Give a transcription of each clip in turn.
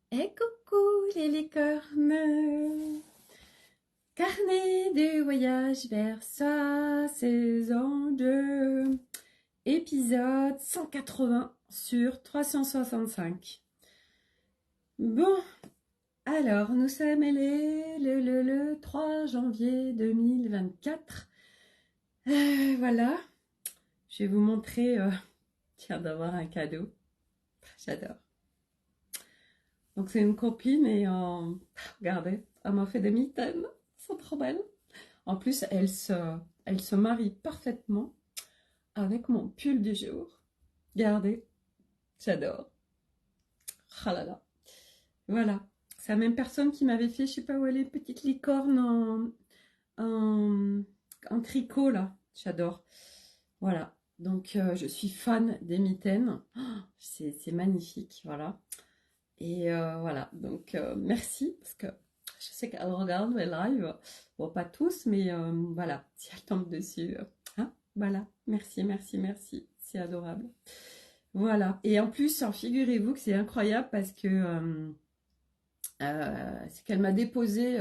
Et coucou les licornes, carnet de voyage vers sa saison 2, épisode 180 sur 365. Bon, alors nous sommes le 3 janvier 2024. Voilà, je vais vous montrer, tiens, d'avoir un cadeau. J'adore. Donc c'est une copine et regardez, elle m'a fait des mitaines, elles sont trop belles. En plus, elle se marie parfaitement avec mon pull du jour. Regardez, j'adore. Ah là là. Voilà, c'est la même personne qui m'avait fait, je sais pas où elle est, petite licorne en, en tricot là. J'adore. Voilà, donc je suis fan des mitaines. Oh, c'est magnifique, voilà. Et voilà, donc merci, parce que je sais qu'elle regarde mes lives. Bon, pas tous, mais voilà, si elle tombe dessus. Hein, voilà, merci, merci, merci. C'est adorable. Voilà. Et en plus, figurez-vous que c'est incroyable parce que c'est qu'elle m'a déposé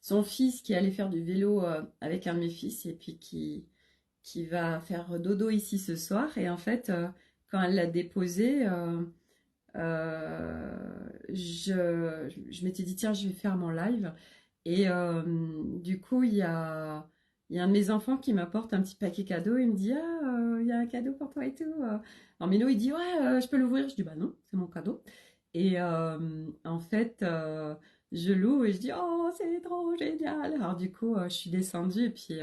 son fils qui allait faire du vélo avec un de mes fils et puis qui va faire dodo ici ce soir. Et en fait, quand elle l'a déposé, euh, je m'étais dit, tiens, je vais faire mon live. Et du coup, il y a un de mes enfants qui m'apporte un petit paquet cadeau. Il me dit, ah, il y a un cadeau pour toi et tout. Alors Milo, il dit, ouais, je peux l'ouvrir. Je dis, bah non, c'est mon cadeau. Et en fait, je l'ouvre et je dis, oh, c'est trop génial. Alors du coup, je suis descendue et puis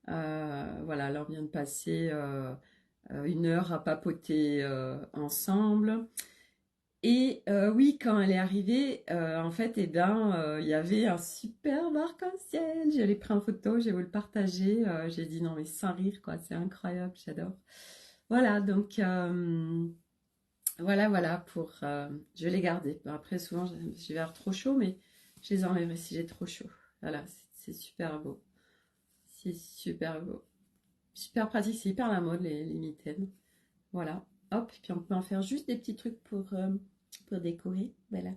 voilà, alors on vient de passer 1 heure à papoter ensemble. Et oui, quand elle est arrivée, en fait, eh ben, il y avait un superbe arc-en-ciel. Je l'ai pris en photo, je vais vous le partager. J'ai dit non, mais sans rire, quoi, c'est incroyable, j'adore. Voilà, donc voilà pour. Je vais les garder. Bon, après, souvent, je vais avoir trop chaud, mais je les enlèverai si j'ai trop chaud. Voilà, c'est super beau. C'est super beau. Super pratique, c'est hyper la mode, les mitaines. Voilà, hop, puis on peut en faire juste des petits trucs pour décorer. Voilà.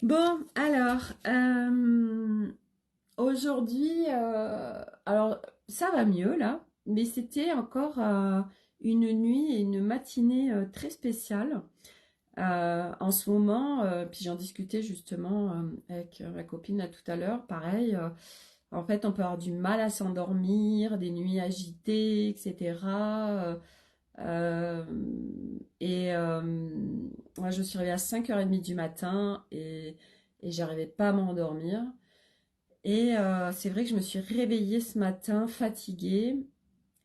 Bon, alors, aujourd'hui, alors ça va mieux là, mais c'était encore une nuit et une matinée très spéciale. En ce moment, puis j'en discutais justement avec ma copine là tout à l'heure, pareil. En fait, on peut avoir du mal à s'endormir, des nuits agitées, etc. Euh, et moi, je suis réveillée à 5h30 du matin et j'arrivais pas à m'endormir. Et c'est vrai que je me suis réveillée ce matin fatiguée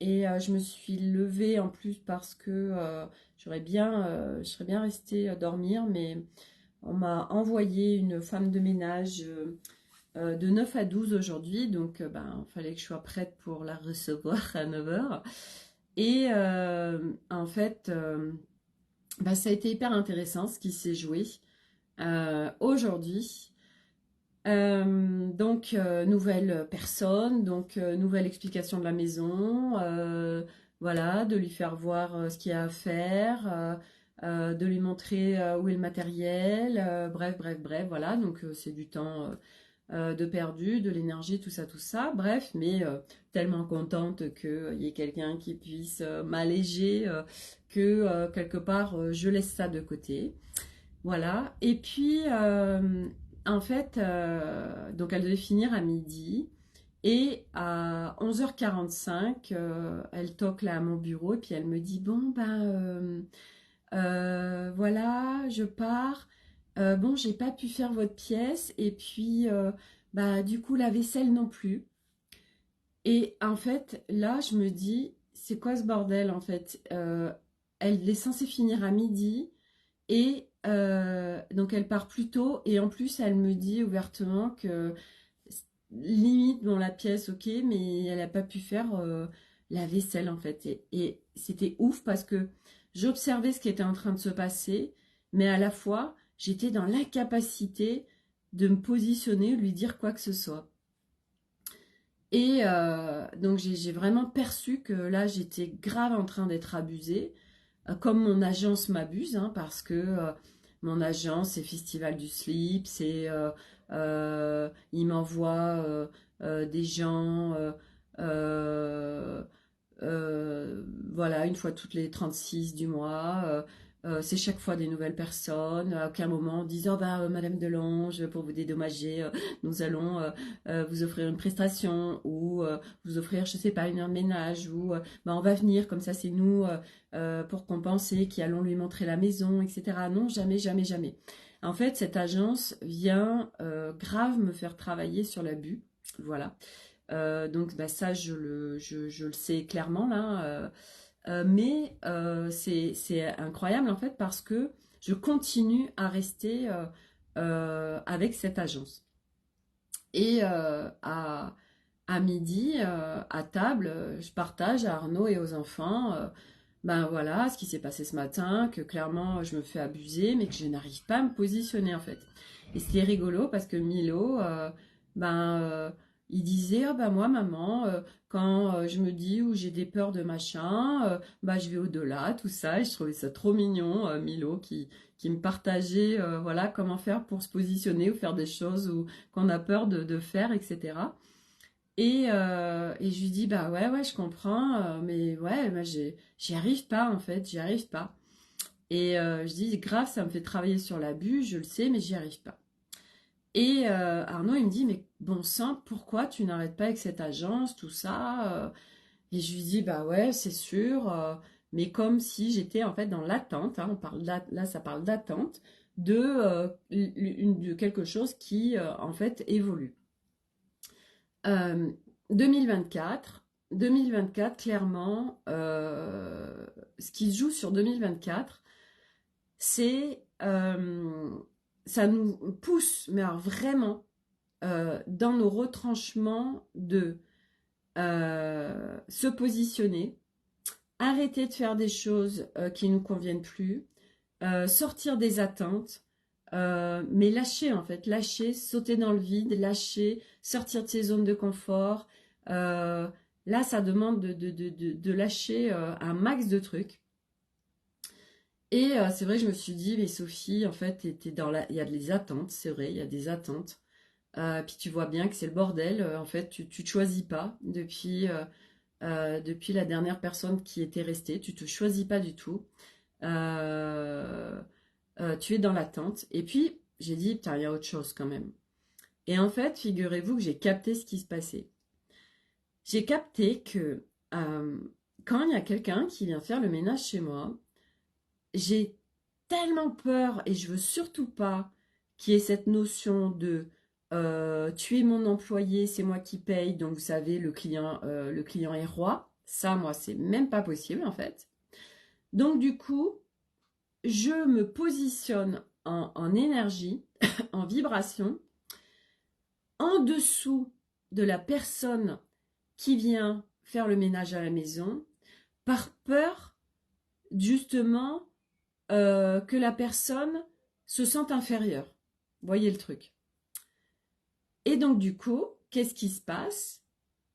et je me suis levée en plus parce que je serais bien restée dormir, mais on m'a envoyé une femme de ménage de 9 à 12 aujourd'hui, donc ben, il fallait que je sois prête pour la recevoir à 9h. Et en fait, bah, ça a été hyper intéressant ce qui s'est joué aujourd'hui. Donc, nouvelle personne, donc nouvelle explication de la maison, voilà, de lui faire voir ce qu'il y a à faire, de lui montrer où est le matériel, bref, bref, bref, voilà, donc c'est du temps de perdu, de l'énergie, tout ça, bref, mais tellement contente qu'il y ait quelqu'un qui puisse m'alléger, que quelque part je laisse ça de côté. Voilà. Et puis, en fait, donc elle devait finir à midi. Et à 11h45, elle toque là à mon bureau et puis elle me dit, bon, ben, voilà, je pars. Bon, j'ai pas pu faire votre pièce. Et puis, bah, du coup, la vaisselle non plus. Et en fait, là, je me dis, c'est quoi ce bordel, en fait? Elle est censée finir à midi. Et donc elle part plus tôt et en plus elle me dit ouvertement que limite dans la pièce ok mais elle n'a pas pu faire la vaisselle en fait et c'était ouf parce que j'observais ce qui était en train de se passer mais à la fois j'étais dans l'incapacité de me positionner, lui dire quoi que ce soit. Et donc j'ai vraiment perçu que là j'étais grave en train d'être abusée, comme mon agence m'abuse, hein, parce que mon agence, c'est Festival du Slip, il m'envoie des gens, euh, voilà, une fois toutes les 36 du mois. C'est chaque fois des nouvelles personnes. À aucun moment en disant, bah, Madame Delange, pour vous dédommager, nous allons vous offrir une prestation ou vous offrir, je sais pas, une heure de ménage ou bah, on va venir, comme ça c'est nous pour compenser, qui allons lui montrer la maison, etc. Non, jamais, jamais, jamais. En fait, cette agence vient grave me faire travailler sur l'abus. Voilà. Donc bah, ça, je le sais clairement là. Mais c'est incroyable en fait parce que je continue à rester avec cette agence. Et à midi, à table, je partage à Arnaud et aux enfants, ben voilà, ce qui s'est passé ce matin, que clairement je me fais abuser, mais que je n'arrive pas à me positionner en fait. Et c'était rigolo parce que Milo, ben, il disait, ah ben moi maman, quand je me dis où j'ai des peurs de machin, ben je vais au-delà, tout ça, et je trouvais ça trop mignon, Milo qui me partageait, voilà, comment faire pour se positionner ou faire des choses ou qu'on a peur de faire, etc. Et je lui dis, bah ouais, ouais, je comprends, mais ouais, moi, j'y arrive pas, en fait, j'y arrive pas. Et je dis, grave, ça me fait travailler sur l'abus, je le sais, mais j'y arrive pas. Et Arnaud, il me dit, mais bon sang, pourquoi tu n'arrêtes pas avec cette agence, tout ça Et je lui dis, bah ouais, c'est sûr, mais comme si j'étais en fait dans l'attente, hein, on parle là, ça parle d'attente, de quelque chose qui, en fait, évolue. Euh, 2024, 2024, clairement, ce qui se joue sur 2024, c'est ça nous pousse, mais alors vraiment, dans nos retranchements de se positionner, arrêter de faire des choses qui ne nous conviennent plus, sortir des attentes, mais lâcher en fait, lâcher, sauter dans le vide, lâcher, sortir de ses zones de confort. Euh, Là, ça demande de lâcher un max de trucs. Et c'est vrai, je me suis dit, mais Sophie, en fait, il y a des attentes, c'est vrai, il y a des attentes. Puis tu vois bien que c'est le bordel. En fait, tu ne te choisis pas depuis la dernière personne qui était restée. Tu te choisis pas du tout. Euh, Tu es dans l'attente. Et puis, j'ai dit, putain, il y a autre chose quand même. Et en fait, figurez-vous que j'ai capté ce qui se passait. J'ai capté que euh, quand il y a quelqu'un qui vient faire le ménage chez moi, j'ai tellement peur et je veux surtout pas qu'il y ait cette notion de tu es mon employé, c'est moi qui paye, donc vous savez, le client est roi. Ça, moi, c'est même pas possible en fait. Donc du coup, je me positionne en énergie, en vibration, en dessous de la personne qui vient faire le ménage à la maison, par peur justement que la personne se sente inférieure. Voyez le truc. Et donc du coup, qu'est-ce qui se passe?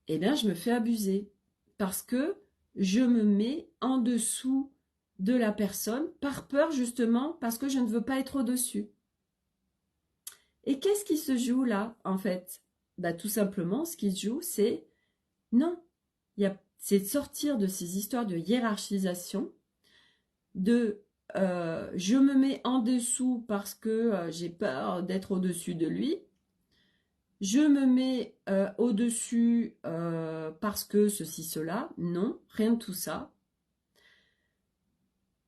Eh bien, je me fais abuser parce que je me mets en dessous de la personne par peur justement parce que je ne veux pas être au-dessus. Et qu'est-ce qui se joue là, en fait? Bah, tout simplement, ce qui se joue, c'est non. C'est de sortir de ces histoires de hiérarchisation, de je me mets en dessous parce que j'ai peur d'être au-dessus de lui. Je me mets au-dessus parce que ceci, cela. Non, rien de tout ça.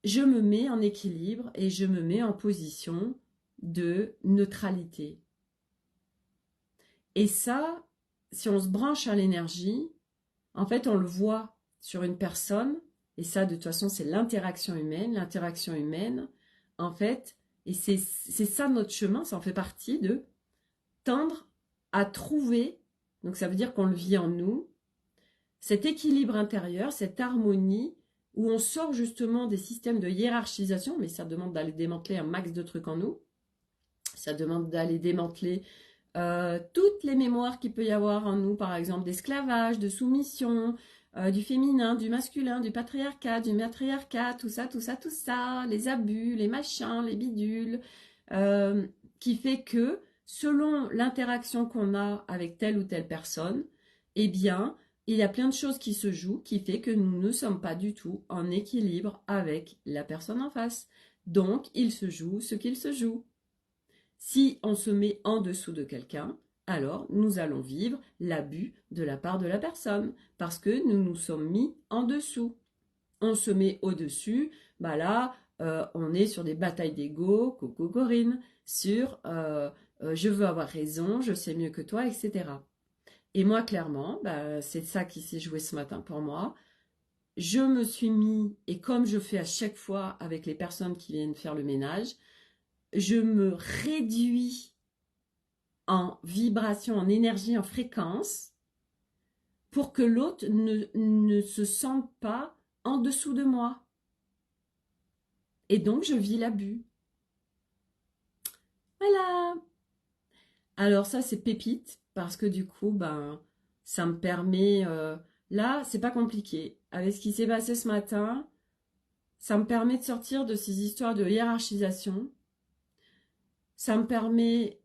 Je me mets en équilibre et je me mets en position de neutralité. Et ça, si on se branche à l'énergie, en fait, on le voit sur une personne, et ça, de toute façon, c'est l'interaction humaine. L'interaction humaine, en fait, et c'est ça notre chemin, ça en fait partie de tendre à trouver, donc ça veut dire qu'on le vit en nous, cet équilibre intérieur, cette harmonie, où on sort justement des systèmes de hiérarchisation, mais ça demande d'aller démanteler un max de trucs en nous, ça demande d'aller démanteler toutes les mémoires qu'il peut y avoir en nous, par exemple d'esclavage, de soumission, du féminin, du masculin, du matriarcat, tout ça, les abus, les machins, les bidules, qui fait que selon l'interaction qu'on a avec telle ou telle personne, eh bien, il y a plein de choses qui se jouent, qui fait que nous ne sommes pas du tout en équilibre avec la personne en face. Donc, il se joue ce qu'il se joue. Si on se met en dessous de quelqu'un, alors nous allons vivre l'abus de la part de la personne, parce que nous nous sommes mis en dessous. On se met au-dessus, bah là, on est sur des batailles d'ego, coco Corinne, sur je veux avoir raison, je sais mieux que toi, etc. Et moi, clairement, bah, c'est ça qui s'est joué ce matin pour moi. Je me suis mis, et comme je fais à chaque fois avec les personnes qui viennent faire le ménage, je me réduis en vibration, en énergie, en fréquence, pour que l'autre ne se sente pas en dessous de moi. Et donc, je vis l'abus. Voilà. Alors ça, c'est pépite, parce que du coup, ben, ça me permet... là, c'est pas compliqué. Avec ce qui s'est passé ce matin, ça me permet de sortir de ces histoires de hiérarchisation. Ça me permet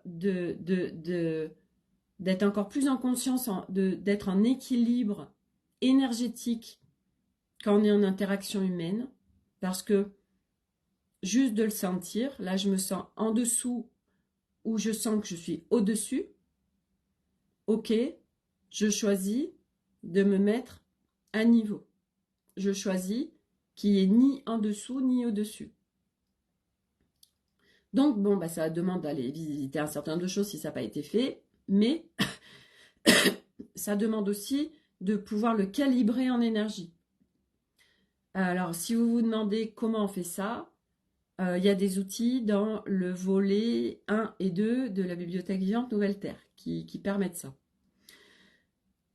d'être encore plus en conscience, d'être en équilibre énergétique quand on est en interaction humaine. Parce que juste de le sentir, là je me sens en dessous ou je sens que je suis au-dessus. Ok, je choisis de me mettre à niveau. Je choisis qu'il n'y ait ni en dessous ni au-dessus. Donc, bon, bah, ça demande d'aller visiter un certain nombre de choses si ça n'a pas été fait, mais ça demande aussi de pouvoir le calibrer en énergie. Alors, si vous vous demandez comment on fait ça, il y a des outils dans le volet 1 et 2 de la bibliothèque vivante Nouvelle Terre qui permettent ça.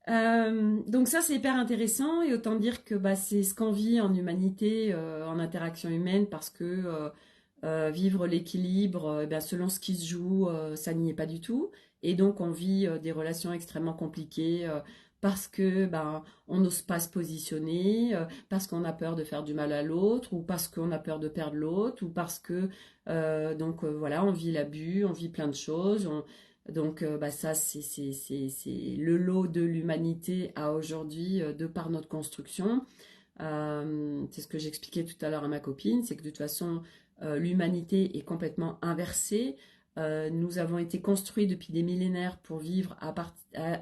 Donc ça, c'est hyper intéressant et autant dire que bah, c'est ce qu'on vit en humanité, en interaction humaine, parce que vivre l'équilibre, ben, selon ce qui se joue, ça n'y est pas du tout. Et donc, on vit des relations extrêmement compliquées parce que ben, on n'ose pas se positionner, parce qu'on a peur de faire du mal à l'autre, ou parce qu'on a peur de perdre l'autre, ou parce que voilà, on vit l'abus, on vit plein de choses. Donc, bah, ça, c'est le lot de l'humanité à aujourd'hui, de par notre construction. C'est ce que j'expliquais tout à l'heure à ma copine, c'est que de toute façon, l'humanité est complètement inversée. Nous avons été construits depuis des millénaires pour vivre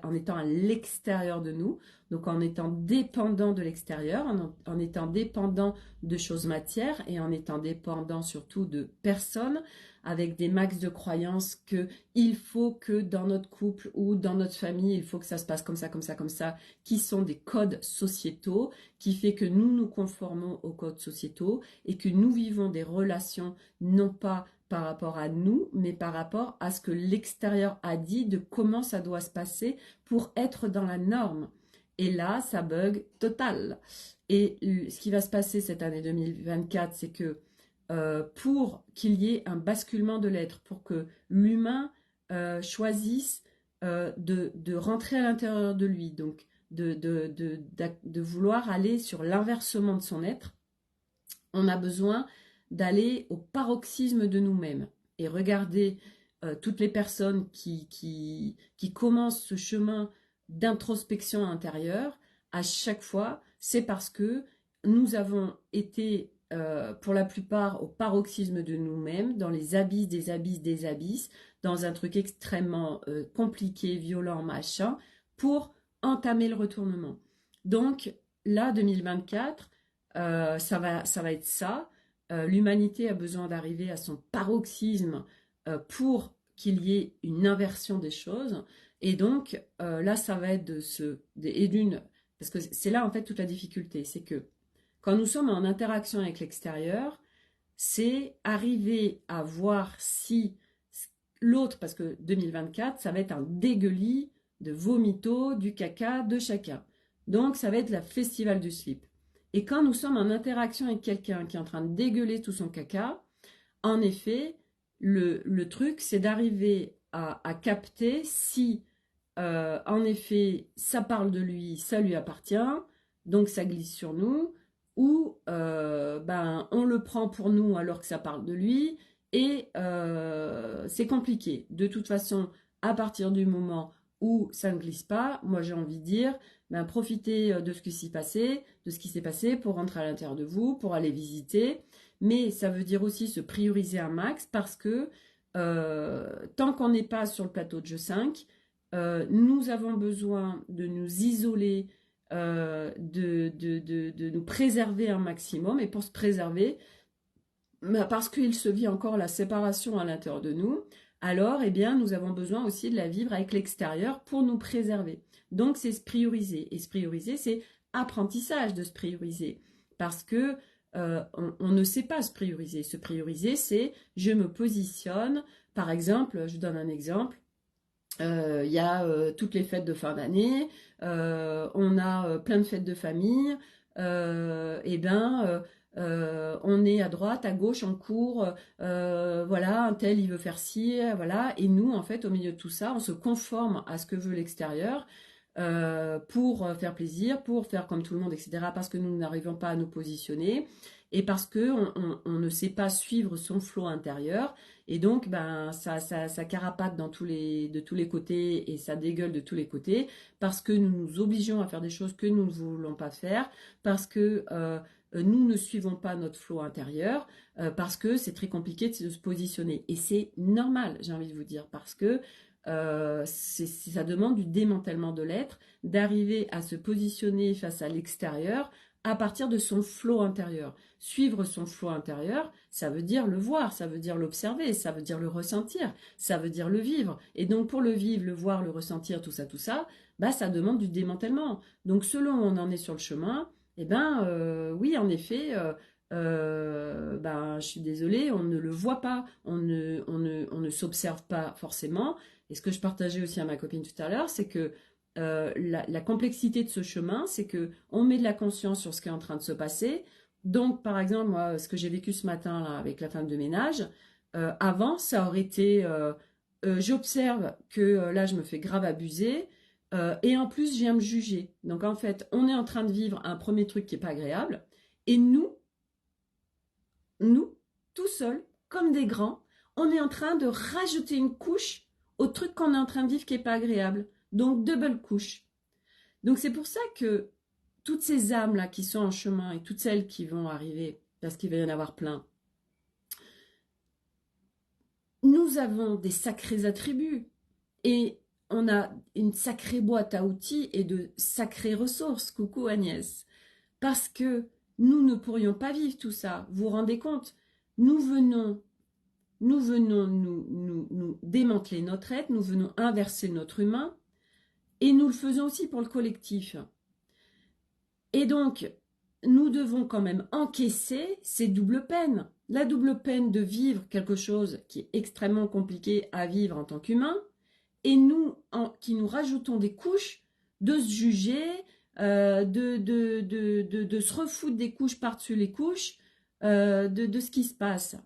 en étant à l'extérieur de nous, donc en étant dépendant de l'extérieur, en étant dépendant de choses matières et en étant dépendant surtout de personnes, avec des max de croyances que il faut que dans notre couple ou dans notre famille, il faut que ça se passe comme ça, comme ça, comme ça, qui sont des codes sociétaux, qui fait que nous nous conformons aux codes sociétaux et que nous vivons des relations non pas par rapport à nous, mais par rapport à ce que l'extérieur a dit de comment ça doit se passer pour être dans la norme. Et là, ça bug total. Et ce qui va se passer cette année 2024, c'est que pour qu'il y ait un basculement de l'être, pour que l'humain choisisse de rentrer à l'intérieur de lui, donc de vouloir aller sur l'inversement de son être, on a besoin d'aller au paroxysme de nous-mêmes et regarder toutes les personnes qui commencent ce chemin d'introspection intérieure. À chaque fois, c'est parce que nous avons été pour la plupart au paroxysme de nous-mêmes, dans les abysses des abysses des abysses, dans un truc extrêmement compliqué, violent, machin, pour entamer le retournement. Donc là, 2024, ça va être ça. L'humanité a besoin d'arriver à son paroxysme pour qu'il y ait une inversion des choses. Et donc, là, ça va être parce que c'est là en fait toute la difficulté, c'est que quand nous sommes en interaction avec l'extérieur, c'est arriver à voir si l'autre, parce que 2024, ça va être un dégueulis de vomito, du caca, de chacun. Donc, ça va être la festival du slip. Et quand nous sommes en interaction avec quelqu'un qui est en train de dégueuler tout son caca, en effet, le truc, c'est d'arriver à capter si en effet, ça parle de lui, ça lui appartient, donc ça glisse sur nous, ou ben, on le prend pour nous alors que ça parle de lui, et c'est compliqué. De toute façon, à partir du moment où ça ne glisse pas, moi j'ai envie de dire, ben, profitez de ce qui s'est passé, pour rentrer à l'intérieur de vous, pour aller visiter, mais ça veut dire aussi se prioriser un max parce que tant qu'on n'est pas sur le plateau de jeu 5, nous avons besoin de nous isoler, de nous préserver un maximum. Et pour se préserver, parce qu'il se vit encore la séparation à l'intérieur de nous, alors eh bien, nous avons besoin aussi de la vivre avec l'extérieur pour nous préserver. Donc c'est se prioriser. Et se prioriser, c'est apprentissage de se prioriser. Parce que on ne sait pas se prioriser. Se prioriser, c'est je me positionne. Par exemple, je vous donne un exemple. Il y a toutes les fêtes de fin d'année, on a plein de fêtes de famille, et ben on est à droite, à gauche, en cours, voilà, un tel il veut faire ci, voilà, et nous en fait au milieu de tout ça, on se conforme à ce que veut l'extérieur pour faire plaisir, pour faire comme tout le monde, etc. Parce que nous n'arrivons pas à nous positionner et parce que on ne sait pas suivre son flot intérieur. Et donc, ben, ça carapate de tous les côtés et ça dégueule de tous les côtés parce que nous nous obligeons à faire des choses que nous ne voulons pas faire, parce que nous ne suivons pas notre flot intérieur, parce que c'est très compliqué de se positionner. Et c'est normal, j'ai envie de vous dire, parce que ça demande du démantèlement de l'être, d'arriver à se positionner face à l'extérieur à partir de son flot intérieur. Suivre son flot intérieur, ça veut dire le voir, ça veut dire l'observer, ça veut dire le ressentir, ça veut dire le vivre. Et donc pour le vivre, le voir, le ressentir, tout ça, bah, ça demande du démantèlement. Donc selon où on en est sur le chemin, eh ben oui, en effet, ben, je suis désolée, on ne le voit pas, on ne s'observe pas forcément. Et ce que je partageais aussi à ma copine tout à l'heure, c'est que la complexité de ce chemin, c'est que on met de la conscience sur ce qui est en train de se passer. Donc, par exemple, moi, ce que j'ai vécu ce matin là avec la femme de ménage, avant, ça aurait été, j'observe que là, je me fais grave abuser, et en plus, je viens me juger. Donc, en fait, on est en train de vivre un premier truc qui est pas agréable, et nous, tout seuls, comme des grands, on est en train de rajouter une couche au truc qu'on est en train de vivre qui est pas agréable. Donc, double couche. Donc, c'est pour ça que toutes ces âmes-là qui sont en chemin et toutes celles qui vont arriver, parce qu'il va y en avoir plein, nous avons des sacrés attributs et on a une sacrée boîte à outils et de sacrées ressources. Coucou Agnès. Parce que nous ne pourrions pas vivre tout ça. Vous vous rendez compte? Nous venons nous démanteler notre être, nous venons inverser notre humain et nous le faisons aussi pour le collectif. Et donc, nous devons quand même encaisser ces doubles peines. La double peine de vivre quelque chose qui est extrêmement compliqué à vivre en tant qu'humain, et nous, qui nous rajoutons des couches de se juger, de se refoutre des couches par-dessus les couches, de ce qui se passe.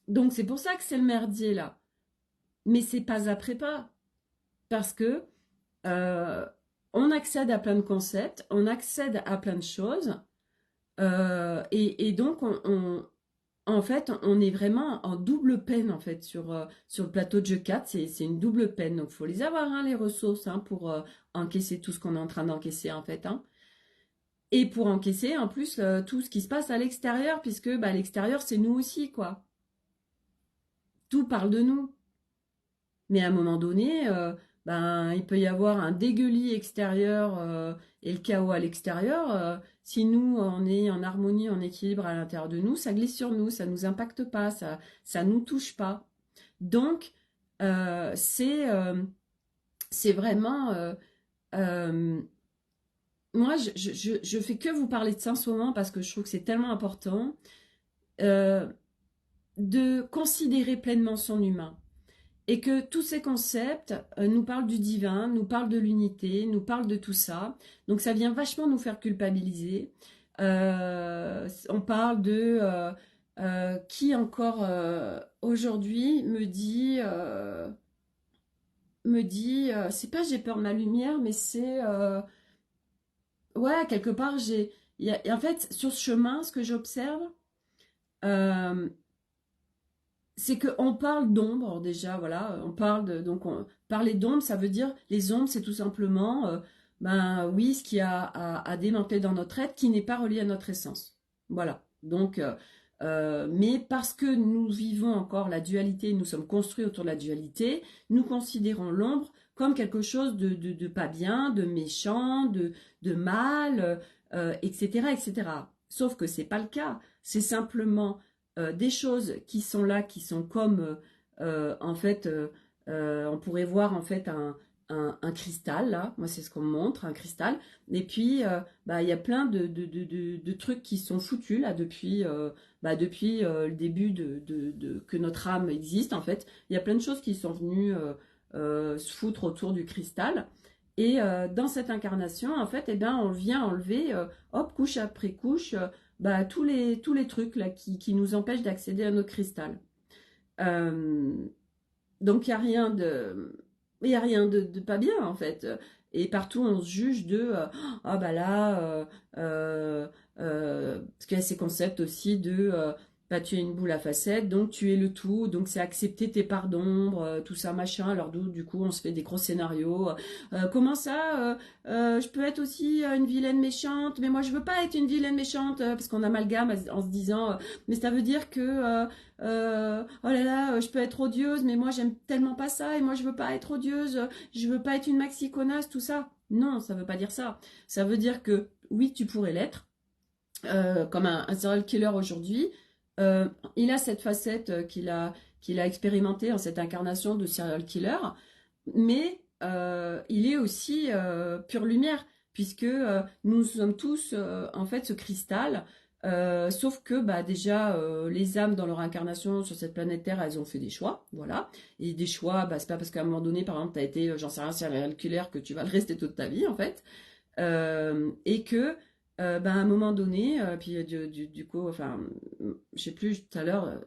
Donc c'est pour ça que c'est le merdier là. Mais c'est pas après pas. Parce que on accède à plein de concepts, on accède à plein de choses, et donc en fait, on est vraiment en double peine en fait sur le plateau de jeu 4, c'est une double peine. Donc il faut les avoir, hein, les ressources, hein, pour encaisser tout ce qu'on est en train d'encaisser en fait. Hein. Et pour encaisser en plus tout ce qui se passe à l'extérieur, puisque bah, l'extérieur c'est nous aussi, quoi. Tout parle de nous. Mais à un moment donné, ben, il peut y avoir un dégueulis extérieur et le chaos à l'extérieur. Si nous, on est en harmonie, en équilibre à l'intérieur de nous, ça glisse sur nous, ça ne nous impacte pas, ça nous touche pas. Donc, c'est vraiment... moi, je fais que vous parler de ça en ce moment parce que je trouve que c'est tellement important de considérer pleinement son humain. Et que tous ces concepts nous parlent du divin, nous parlent de l'unité, nous parlent de tout ça. Donc ça vient vachement nous faire culpabiliser. On parle de qui encore aujourd'hui me dit me dit, c'est pas j'ai peur de ma lumière, mais c'est, ouais, quelque part, et en fait, sur ce chemin, ce que j'observe, euh, c'est qu'on parle d'ombre déjà, voilà, on parle de, donc parler d'ombre, ça veut dire, les ombres, c'est tout simplement, ben oui, ce qu'il y a à démanteler dans notre être qui n'est pas relié à notre essence. Voilà, donc, mais parce que nous vivons encore la dualité, nous sommes construits autour de la dualité, nous considérons l'ombre comme quelque chose de pas bien, de méchant, de mal, etc., etc. Sauf que c'est pas le cas, c'est simplement des choses qui sont là, qui sont comme, en fait, on pourrait voir en fait un cristal, là, moi c'est ce qu'on me montre, un cristal, et puis bah, il y a plein de trucs qui sont foutus là depuis, le début que notre âme existe, en fait, il y a plein de choses qui sont venues se foutre autour du cristal, et dans cette incarnation, en fait, eh ben, on vient enlever, hop, couche après couche, bah, tous les trucs là, qui nous empêchent d'accéder à notre cristal. Euh, donc, il y a rien de pas bien, en fait. Et partout, on se juge de ah bah là, parce qu'il y a ces concepts aussi de bah, tu es une boule à facettes, donc tu es le tout, donc c'est accepter tes parts d'ombre, tout ça, machin. Alors, du coup, on se fait des gros scénarios. Comment ça je peux être aussi une vilaine méchante, mais moi, je veux pas être une vilaine méchante, parce qu'on amalgame en se disant, mais ça veut dire que oh là là, je peux être odieuse, mais moi j'aime tellement pas ça, et moi je veux pas être odieuse, je veux pas être une maxi connasse, tout ça. Non, ça veut pas dire ça. Ça veut dire que oui, tu pourrais l'être, comme un serial killer aujourd'hui. Il a cette facette qu'il a expérimentée en cette incarnation de serial killer, mais il est aussi pure lumière, puisque nous sommes tous en fait ce cristal, sauf que bah, déjà les âmes dans leur incarnation sur cette planète Terre, elles ont fait des choix, voilà, et des choix, bah, c'est pas parce qu'à un moment donné, par exemple, tu as été, j'en sais rien, serial killer que tu vas le rester toute ta vie en fait, et que bah, à un moment donné, puis du coup, enfin, je sais plus tout à l'heure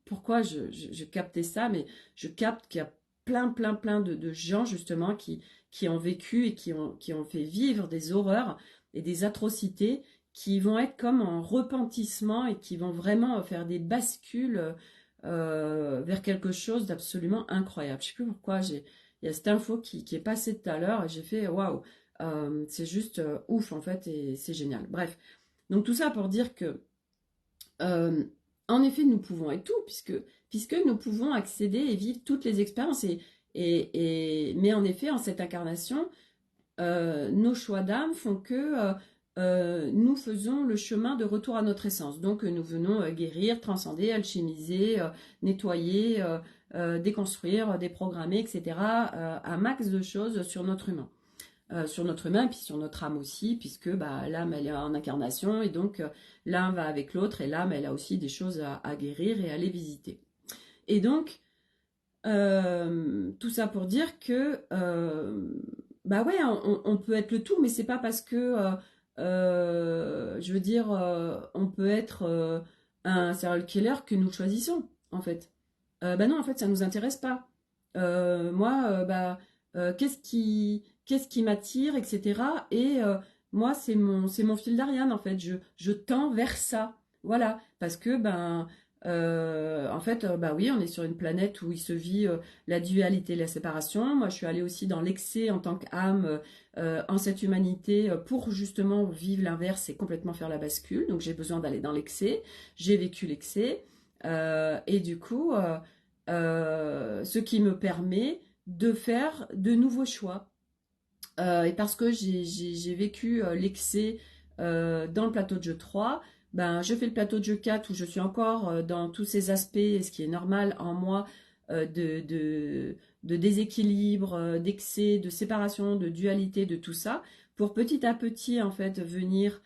pourquoi je captais ça, mais je capte qu'il y a plein de gens justement qui ont vécu et qui ont fait vivre des horreurs et des atrocités qui vont être comme en repentissement et qui vont vraiment faire des bascules vers quelque chose d'absolument incroyable. Je sais plus pourquoi il y a cette info qui est passée tout à l'heure et j'ai fait waouh, c'est juste ouf en fait et c'est génial. Bref, donc tout ça pour dire que euh, en effet, nous pouvons être tout, puisque nous pouvons accéder et vivre toutes les expériences. Mais en effet, en cette incarnation, nos choix d'âme font que nous faisons le chemin de retour à notre essence. Donc, nous venons guérir, transcender, alchimiser, nettoyer, déconstruire, déprogrammer, etc. Un max de choses sur notre humain et puis sur notre âme aussi, puisque bah, l'âme elle est en incarnation et donc l'un va avec l'autre et l'âme elle a aussi des choses à guérir et à les visiter. Et donc tout ça pour dire que bah ouais on peut être le tout, mais c'est pas parce que je veux dire on peut être un serial killer que nous choisissons en fait. Bah non en fait ça nous intéresse pas. Moi bah qu'est-ce qui m'attire, etc. Et moi, c'est mon fil d'Ariane, en fait. Je tends vers ça. Voilà. Parce que, ben, en fait, bah oui, on est sur une planète où il se vit la dualité, la séparation. Moi, je suis allée aussi dans l'excès en tant qu'âme en cette humanité pour justement vivre l'inverse et complètement faire la bascule. Donc, j'ai besoin d'aller dans l'excès. J'ai vécu l'excès. Et du coup, ce qui me permet de faire de nouveaux choix. Et parce que j'ai vécu l'excès dans le plateau de jeu 3, ben, je fais le plateau de jeu 4 où je suis encore dans tous ces aspects, ce qui est normal en moi, de déséquilibre, d'excès, de séparation, de dualité, de tout ça, pour petit à petit en fait venir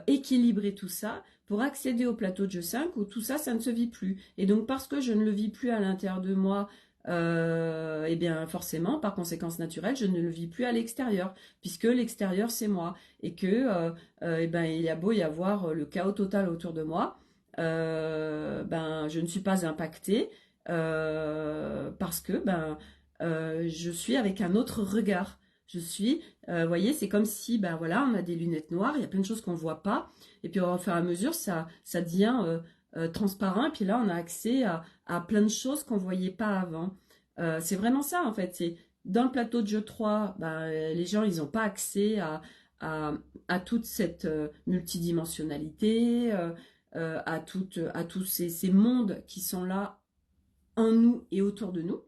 équilibrer tout ça pour accéder au plateau de jeu 5 où tout ça, ça ne se vit plus. Et donc parce que je ne le vis plus à l'intérieur de moi, eh bien forcément, par conséquence naturelle, je ne le vis plus à l'extérieur, puisque l'extérieur c'est moi, et que eh ben, il y a beau y avoir le chaos total autour de moi, ben je ne suis pas impactée parce que ben je suis avec un autre regard. Je suis, vous voyez, c'est comme si, ben voilà, on a des lunettes noires, il y a plein de choses qu'on ne voit pas, et puis au fur et à mesure, ça devient transparent, et puis là, on a accès à plein de choses qu'on ne voyait pas avant. C'est vraiment ça, en fait. C'est dans le plateau de jeu 3, ben, les gens, ils n'ont pas accès à, à toute cette multidimensionnalité, à tous ces mondes qui sont là en nous et autour de nous,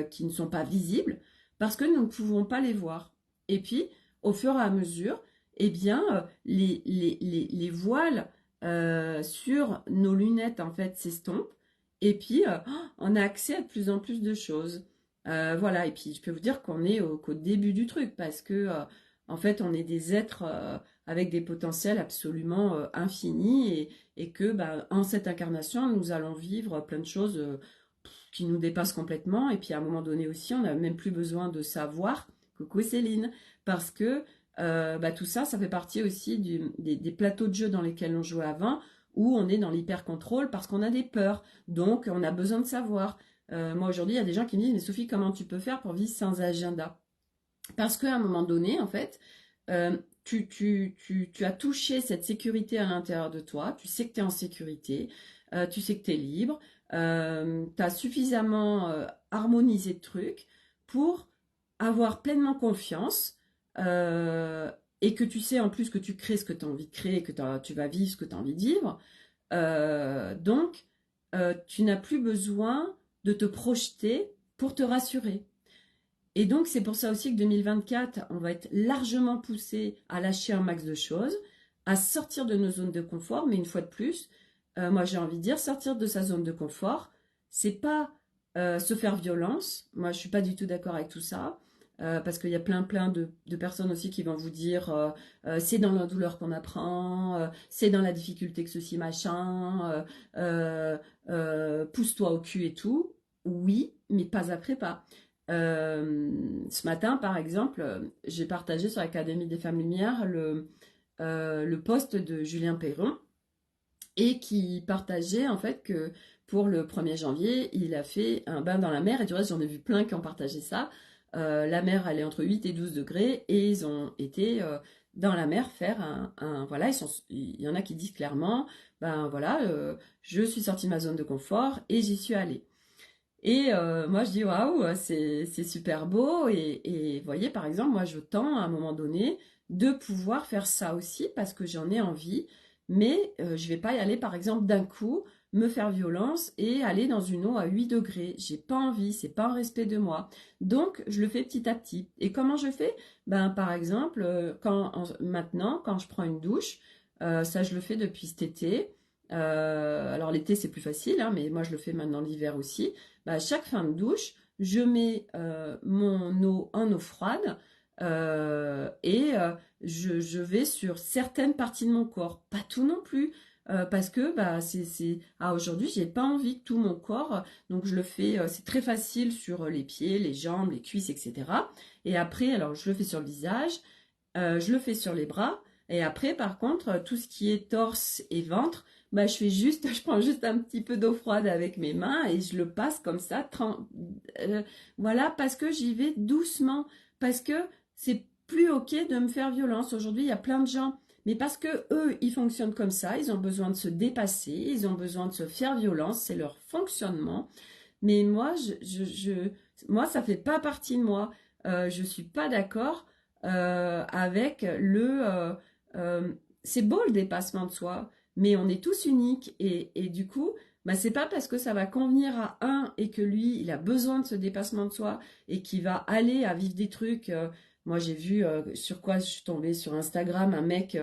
qui ne sont pas visibles, parce que nous ne pouvons pas les voir. Et puis, au fur et à mesure, eh bien, les voiles sur nos lunettes, en fait, s'estompent. Et puis, on a accès à de plus en plus de choses. Voilà, et puis je peux vous dire qu'on est qu'au début du truc, parce que, en fait, on est des êtres avec des potentiels absolument infinis, et que, bah, en cette incarnation, nous allons vivre plein de choses qui nous dépassent complètement. Et puis à un moment donné aussi, on n'a même plus besoin de savoir, coucou Céline, parce que bah, tout ça, ça fait partie aussi des plateaux de jeu dans lesquels on jouait avant, où on est dans l'hyper-contrôle parce qu'on a des peurs. Donc on a besoin de savoir. Moi aujourd'hui, il y a des gens qui me disent, mais Sophie, comment tu peux faire pour vivre sans agenda? Parce qu'à un moment donné, en fait, tu as touché cette sécurité à l'intérieur de toi, tu sais que tu es en sécurité, tu sais que tu es libre, tu as suffisamment harmonisé le truc pour avoir pleinement confiance, et que tu sais en plus que tu crées ce que tu as envie de créer, que tu vas vivre ce que tu as envie de vivre. Donc, tu n'as plus besoin de te projeter pour te rassurer. Et donc, c'est pour ça aussi que 2024, on va être largement poussé à lâcher un max de choses, à sortir de nos zones de confort. Mais une fois de plus, moi j'ai envie de dire, sortir de sa zone de confort, c'est pas se faire violence. Moi, je suis pas du tout d'accord avec tout ça. Parce qu'il y a plein de personnes aussi qui vont vous dire c'est dans la douleur qu'on apprend, c'est dans la difficulté que ceci machin, pousse-toi au cul et tout. Oui, mais pas après pas. Ce matin, par exemple, j'ai partagé sur l'Académie des Femmes Lumière le post de Julien Perron, et qui partageait en fait que pour le 1er janvier, il a fait un bain dans la mer, et du reste, j'en ai vu plein qui ont partagé ça. La mer, elle est entre 8 et 12 degrés, et ils ont été dans la mer faire voilà, il y en a qui disent clairement, ben voilà, je suis sortie de ma zone de confort et j'y suis allée. Et moi, je dis, waouh, c'est super beau. Et vous voyez, par exemple, moi, je tends à un moment donné de pouvoir faire ça aussi parce que j'en ai envie. Mais je vais pas y aller, par exemple, d'un coup, me faire violence et aller dans une eau à 8 degrés. J'ai pas envie, c'est pas un respect de moi. Donc, je le fais petit à petit. Et comment je fais? Ben, par exemple, maintenant, quand je prends une douche, ça, je le fais depuis cet été. Alors, l'été, c'est plus facile, hein, mais moi, je le fais maintenant l'hiver aussi. Bah, à chaque fin de douche, je mets mon eau en eau froide, et je vais sur certaines parties de mon corps, pas tout non plus, parce que bah, aujourd'hui, j'ai pas envie que tout mon corps, donc je le fais, c'est très facile sur les pieds, les jambes, les cuisses, etc. Et après, alors je le fais sur le visage, je le fais sur les bras, et après, par contre, tout ce qui est torse et ventre, bah, je prends juste un petit peu d'eau froide avec mes mains et je le passe comme ça, voilà, parce que j'y vais doucement, parce que c'est plus ok de me faire violence. Aujourd'hui, il y a plein de gens, mais parce que eux, ils fonctionnent comme ça, ils ont besoin de se dépasser, ils ont besoin de se faire violence, c'est leur fonctionnement. Mais moi, moi, ça fait pas partie de moi. Je suis pas d'accord avec euh, c'est beau le dépassement de soi, mais on est tous uniques et du coup, bah, c'est pas parce que ça va convenir à un et que lui, il a besoin de ce dépassement de soi et qu'il va aller à vivre des trucs. Moi, j'ai vu sur quoi je suis tombée sur Instagram, un mec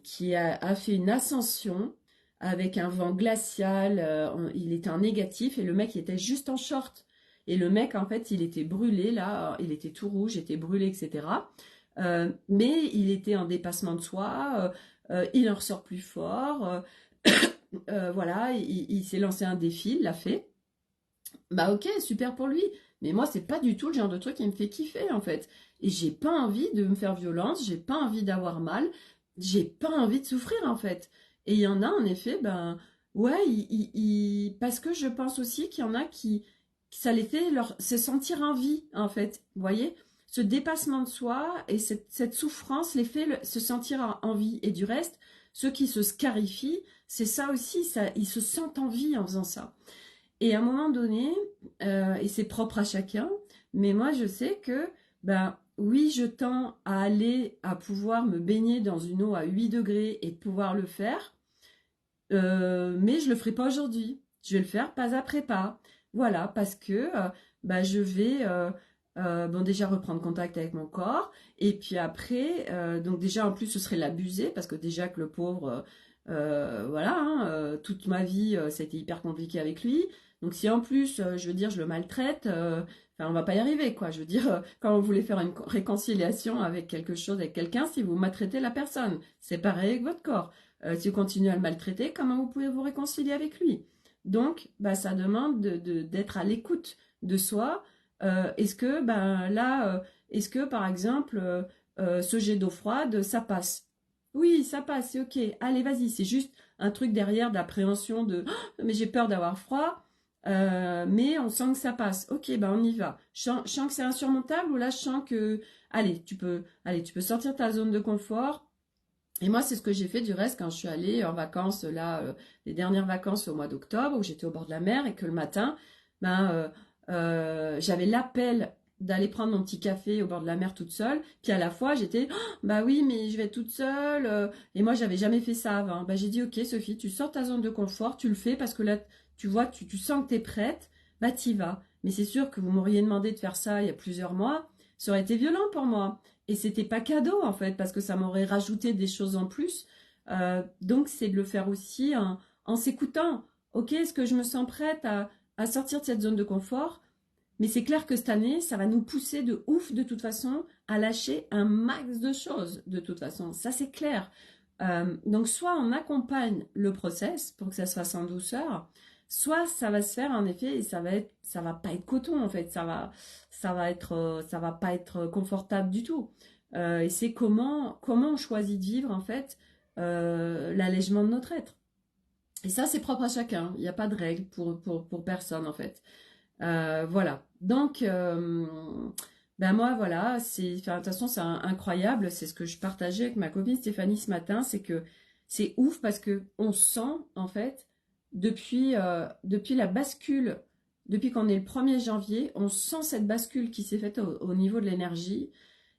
qui a fait une ascension avec un vent glacial. Il était en négatif et le mec il était juste en short. Et le mec, en fait, il était brûlé, là, il était tout rouge, était brûlé, etc. Mais il était en dépassement de soi, il en ressort plus fort, voilà, il s'est lancé un défi, il l'a fait. Bah ok, super pour lui. Mais moi, c'est pas du tout le genre de truc qui me fait kiffer, en fait. Et j'ai pas envie de me faire violence, j'ai pas envie d'avoir mal, j'ai pas envie de souffrir, en fait. Et il y en a, en effet, ben, ouais, parce que je pense aussi qu'il y en a ça les fait se sentir en vie, en fait. Vous voyez, ce dépassement de soi et cette souffrance les fait se sentir en vie. Et du reste, ceux qui se scarifient, c'est ça aussi, ça, ils se sentent en vie en faisant ça. Et à un moment donné, et c'est propre à chacun, mais moi je sais que, ben oui, je tends à aller, à pouvoir me baigner dans une eau à 8 degrés et de pouvoir le faire, mais je le ferai pas aujourd'hui. Je vais le faire pas après pas. Voilà, parce que ben, je vais bon, déjà reprendre contact avec mon corps, et puis après, donc déjà en plus ce serait l'abuser, parce que déjà que le pauvre, voilà, hein, toute ma vie, ça a été hyper compliqué avec lui. Donc si en plus, je veux dire, je le maltraite, enfin, on va pas y arriver, quoi. Je veux dire, quand vous voulez faire une réconciliation avec quelque chose, avec quelqu'un, si vous maltraitez la personne, c'est pareil avec votre corps. Si vous continuez à le maltraiter, comment vous pouvez vous réconcilier avec lui? Donc, bah, ça demande d'être à l'écoute de soi. Est-ce que, ben là, est-ce que par exemple, ce jet d'eau froide, ça passe? Oui, ça passe, c'est ok. Allez, vas-y, c'est juste un truc derrière d'appréhension de oh, mais j'ai peur d'avoir froid. Mais on sent que ça passe. Ok, ben on y va. Je sens que c'est insurmontable ou là je sens que allez, tu peux sortir de ta zone de confort. Et moi, c'est ce que j'ai fait du reste quand je suis allée en vacances, là, les dernières vacances au mois d'octobre, où j'étais au bord de la mer et que le matin, ben, j'avais l'appel d'aller prendre mon petit café au bord de la mer toute seule. Puis à la fois, j'étais, oh, bah oui, mais je vais être toute seule. Et moi, j'avais jamais fait ça avant. Bah, j'ai dit, ok, Sophie, tu sors ta zone de confort, tu le fais parce que là, tu vois, tu sens que tu es prête, bah t'y vas. Mais c'est sûr que vous m'auriez demandé de faire ça il y a plusieurs mois, ça aurait été violent pour moi. Et c'était pas cadeau en fait, parce que ça m'aurait rajouté des choses en plus. Donc c'est de le faire aussi en s'écoutant. Ok, est-ce que je me sens prête à sortir de cette zone de confort? Mais c'est clair que cette année, ça va nous pousser de ouf de toute façon à lâcher un max de choses de toute façon. Ça c'est clair. Donc soit on accompagne le process pour que ça se fasse en douceur, soit ça va se faire en effet et ça va pas être coton en fait. Ça va pas être confortable du tout. Et c'est comment on choisit de vivre en fait l'allègement de notre être. Et ça c'est propre à chacun. Il n'y a pas de règle pour personne en fait. Voilà. Donc, ben moi, voilà, enfin, de toute façon, c'est incroyable. C'est ce que je partageais avec ma copine Stéphanie ce matin, c'est que c'est ouf parce que on sent, en fait, depuis la bascule, depuis qu'on est le 1er janvier, on sent cette bascule qui s'est faite au niveau de l'énergie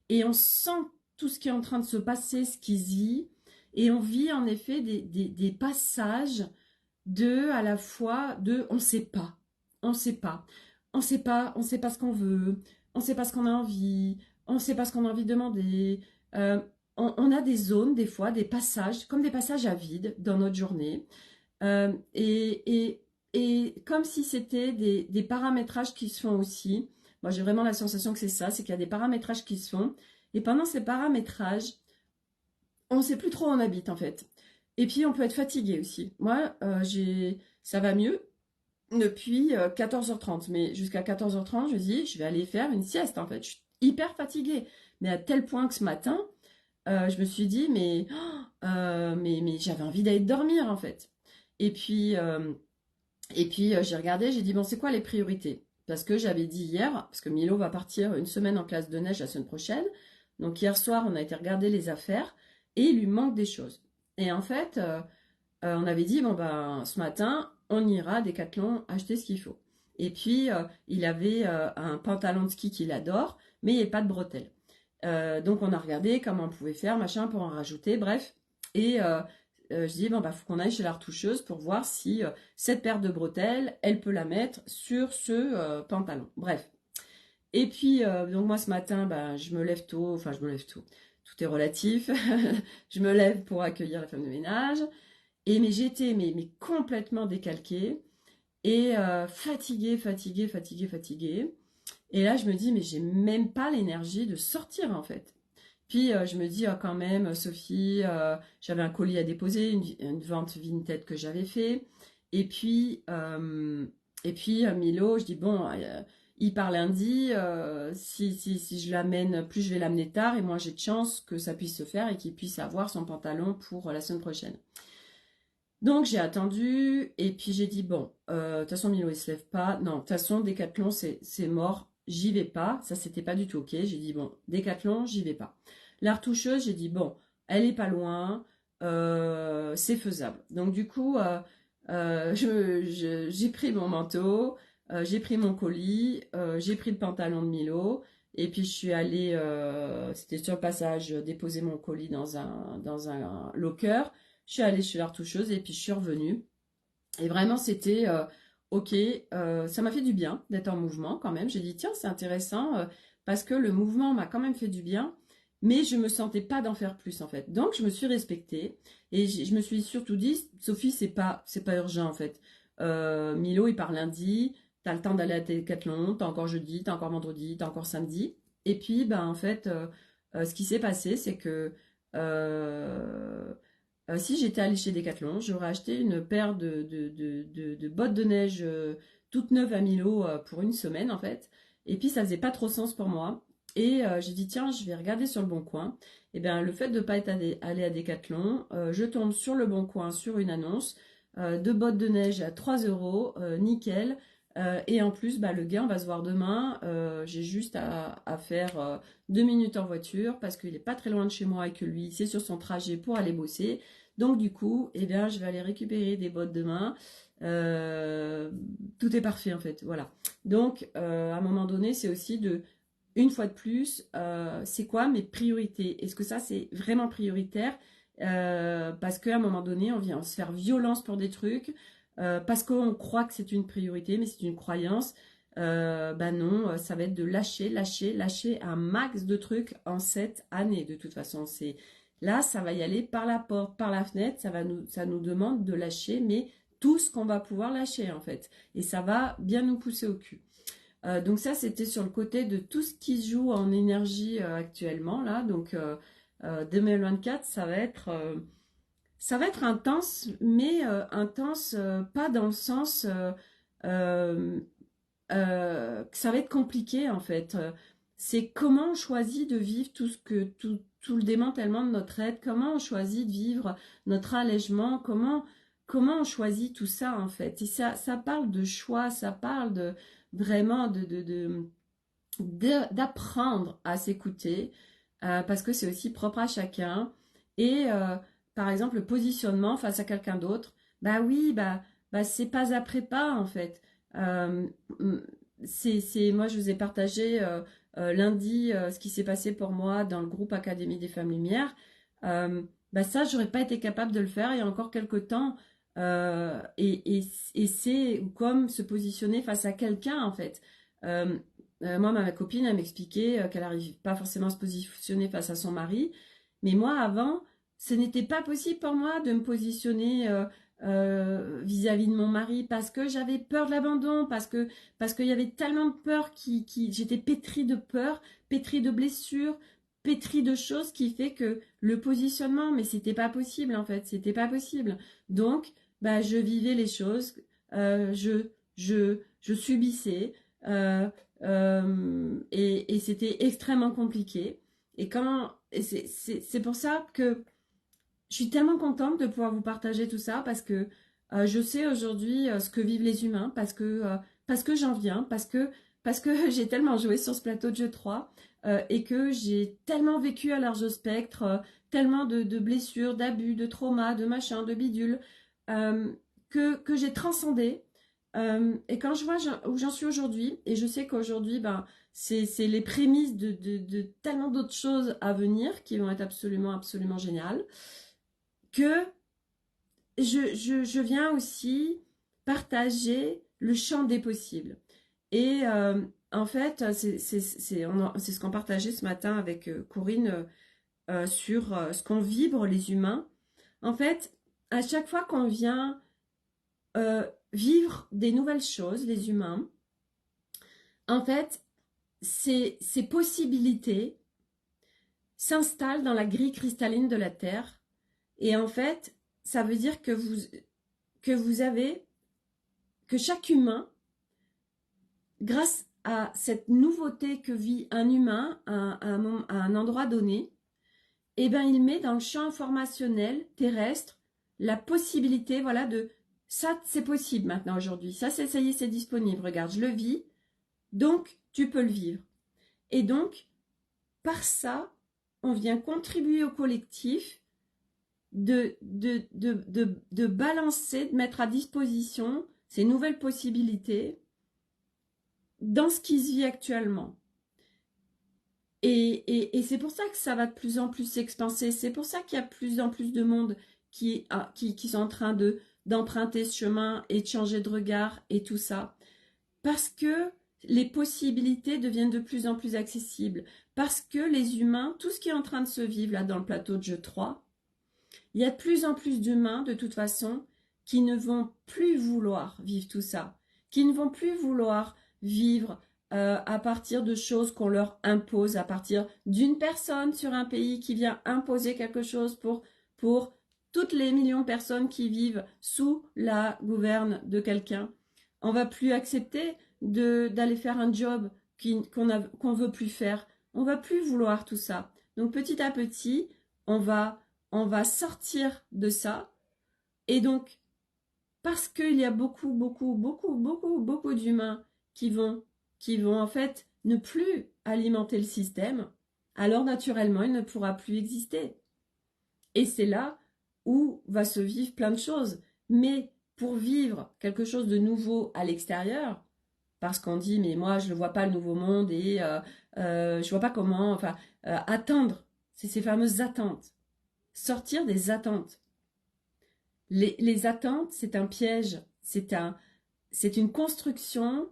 et on sent tout ce qui est en train de se passer, ce qui se vit, et on vit en effet des passages à la fois on sait pas, on sait pas, on sait pas ce qu'on veut, on sait pas ce qu'on a envie, on sait pas ce qu'on a envie de demander. Euh, on a des zones, des fois, des passages, comme des passages à vide dans notre journée. Euh, et, et comme si c'était des paramétrages qui se font aussi. Moi, j'ai vraiment la sensation que c'est ça, c'est qu'il y a des paramétrages qui se font. Et pendant ces paramétrages, on ne sait plus trop où on habite en fait. Et puis on peut être fatigué aussi. Moi, ça va mieux depuis 14h30. Mais jusqu'à 14h30, je dis, je vais aller faire une sieste en fait. Je suis hyper fatiguée. Mais à tel point que ce matin, je me suis dit, mais j'avais envie d'aller dormir en fait. Et puis, j'ai regardé, j'ai dit, bon, c'est quoi les priorités? Parce que j'avais dit hier, parce que Milo va partir une semaine en classe de neige la semaine prochaine. Donc hier soir, on a été regarder les affaires et il lui manque des choses. Et en fait, on avait dit, bon, ben, ce matin, on ira à Decathlon acheter ce qu'il faut. Et puis, il avait un pantalon de ski qu'il adore, mais il n'y avait pas de bretelles. Donc, on a regardé comment on pouvait faire, machin, pour en rajouter, bref. Et je dis, bon, bah, faut qu'on aille chez la retoucheuse pour voir si cette paire de bretelles, elle peut la mettre sur ce pantalon. Bref. Et puis, donc moi, ce matin, bah, je me lève tôt, enfin, je me lève tôt. Tout est relatif. Je me lève pour accueillir la femme de ménage. Et mais j'étais mais complètement décalquée et fatiguée. Et là, je me dis, mais j'ai même pas l'énergie de sortir en fait. Puis je me dis, ah, quand même, Sophie, j'avais un colis à déposer, une vente Vinted que j'avais fait. Et puis, Milo, je dis, bon, il part lundi, si je l'amène, plus je vais l'amener tard, et moi j'ai de chance que ça puisse se faire et qu'il puisse avoir son pantalon pour la semaine prochaine. Donc j'ai attendu et puis j'ai dit bon, de toute façon Milo il se lève pas. Non, de toute façon Décathlon c'est mort, j'y vais pas. Ça c'était pas du tout ok. J'ai dit bon, Décathlon, j'y vais pas. La retoucheuse, j'ai dit bon, elle est pas loin, c'est faisable. Donc du coup, j'ai pris mon manteau, j'ai pris mon colis, j'ai pris le pantalon de Milo. Et puis je suis allée, c'était sur le passage, déposer mon colis dans un locker. Je suis allée chez la retoucheuse et puis je suis revenue. Et vraiment, c'était ok. Ça m'a fait du bien d'être en mouvement quand même. J'ai dit, tiens, c'est intéressant parce que le mouvement m'a quand même fait du bien, mais je me sentais pas d'en faire plus en fait. Donc, je me suis respectée et je me suis surtout dit, Sophie, c'est pas urgent en fait. Milo, il part lundi. T'as le temps d'aller à Décathlon. T'as encore jeudi, t'as encore vendredi, t'as encore samedi. Et puis, ben, en fait, ce qui s'est passé, c'est que euh, si j'étais allée chez Decathlon, j'aurais acheté une paire de bottes de neige toutes neuves à Milo pour une semaine en fait. Et puis ça faisait pas trop sens pour moi. Et j'ai dit tiens, je vais regarder sur le Bon Coin. Et bien le fait de ne pas être allé à Decathlon, je tombe sur le Bon Coin sur une annonce de bottes de neige à 3 euros, nickel. Et en plus, bah, le gars, on va se voir demain. J'ai juste à faire 2 minutes en voiture parce qu'il n'est pas très loin de chez moi et que lui, c'est sur son trajet pour aller bosser. Donc du coup, eh bien, je vais aller récupérer des bottes demain. Euh, Tout est parfait en fait, voilà. Donc, à un moment donné, c'est aussi une fois de plus, c'est quoi mes priorités? Est-ce que ça, c'est vraiment prioritaire? Parce qu'à un moment donné, on vient se faire violence pour des trucs, parce qu'on croit que c'est une priorité, mais c'est une croyance. Ben non, ça va être de lâcher un max de trucs en cette année. De toute façon, là, ça va y aller par la porte, par la fenêtre. Ça nous demande de lâcher, mais tout ce qu'on va pouvoir lâcher en fait. Et ça va bien nous pousser au cul. Donc ça, c'était sur le côté de tout ce qui se joue en énergie actuellement là. Donc 2024, ça va être intense, mais intense pas dans le sens euh, que ça va être compliqué en fait. C'est comment on choisit de vivre tout le démantèlement de notre être, comment on choisit de vivre notre allègement, comment on choisit tout ça en fait. Et ça parle de choix, ça parle de vraiment d'apprendre à s'écouter parce que c'est aussi propre à chacun. Et par exemple, le positionnement face à quelqu'un d'autre, bah oui, bah c'est pas après pas en fait. Euh, moi, je vous ai partagé lundi ce qui s'est passé pour moi dans le groupe Académie des Femmes Lumière. Bah ça, j'aurais pas été capable de le faire il y a encore quelques temps. Et c'est comme se positionner face à quelqu'un en fait. Euh, Moi, ma copine, elle m'expliquait qu'elle n'arrive pas forcément à se positionner face à son mari. Mais moi, avant, ce n'était pas possible pour moi de me positionner vis-à-vis de mon mari parce que j'avais peur de l'abandon, parce qu'il y avait tellement de peur j'étais pétrie de peur, pétrie de blessures, pétrie de choses qui fait que le positionnement, mais c'était pas possible en fait, c'était pas possible. Donc, bah, je vivais les choses, je subissais. Et c'était extrêmement compliqué. Et c'est pour ça que je suis tellement contente de pouvoir vous partager tout ça parce que je sais aujourd'hui ce que vivent les humains, parce que j'en viens, parce que j'ai tellement joué sur ce plateau de jeu 3 et que j'ai tellement vécu à large spectre, tellement de blessures, d'abus, de traumas, de machins, de bidules, euh, que j'ai transcendé. Et quand je vois où j'en suis aujourd'hui, et je sais qu'aujourd'hui, ben, c'est les prémices de tellement d'autres choses à venir qui vont être absolument, absolument géniales, que je viens aussi partager le champ des possibles. Et en fait, c'est ce qu'on partageait ce matin avec Corinne sur ce qu'on vibre les humains. En fait, à chaque fois qu'on vient vivre des nouvelles choses, les humains, en fait, ces possibilités s'installent dans la grille cristalline de la Terre. Et en fait, ça veut dire que vous avez, que chaque humain, grâce à cette nouveauté que vit un humain à un endroit donné, eh ben, il met dans le champ informationnel terrestre la possibilité, voilà, de ça, c'est possible maintenant aujourd'hui. Ça y est, c'est disponible. Regarde, je le vis. Donc, tu peux le vivre. Et donc, par ça, on vient contribuer au collectif de balancer, de mettre à disposition ces nouvelles possibilités dans ce qui se vit actuellement. Et c'est pour ça que ça va de plus en plus s'expanser. C'est pour ça qu'il y a de plus en plus de monde qui sont en train d'emprunter ce chemin et de changer de regard et tout ça. Parce que les possibilités deviennent de plus en plus accessibles. Parce que les humains, tout ce qui est en train de se vivre là dans le plateau de jeu 3, il y a de plus en plus d'humains, de toute façon, qui ne vont plus vouloir vivre tout ça. Qui ne vont plus vouloir vivre à partir de choses qu'on leur impose, à partir d'une personne sur un pays qui vient imposer quelque chose pour toutes les millions de personnes qui vivent sous la gouverne de quelqu'un. On va plus accepter d'aller faire un job qu'on veut plus faire. On va plus vouloir tout ça. Donc petit à petit, on va sortir de ça. Et donc, parce qu'il y a beaucoup d'humains qui vont en fait ne plus alimenter le système, alors naturellement, il ne pourra plus exister. Et c'est là où va se vivre plein de choses. Mais pour vivre quelque chose de nouveau à l'extérieur, parce qu'on dit, mais moi, je ne vois pas le nouveau monde et je vois pas comment, enfin, attendre, c'est ces fameuses attentes. Sortir des attentes. Les attentes, c'est un piège, c'est une construction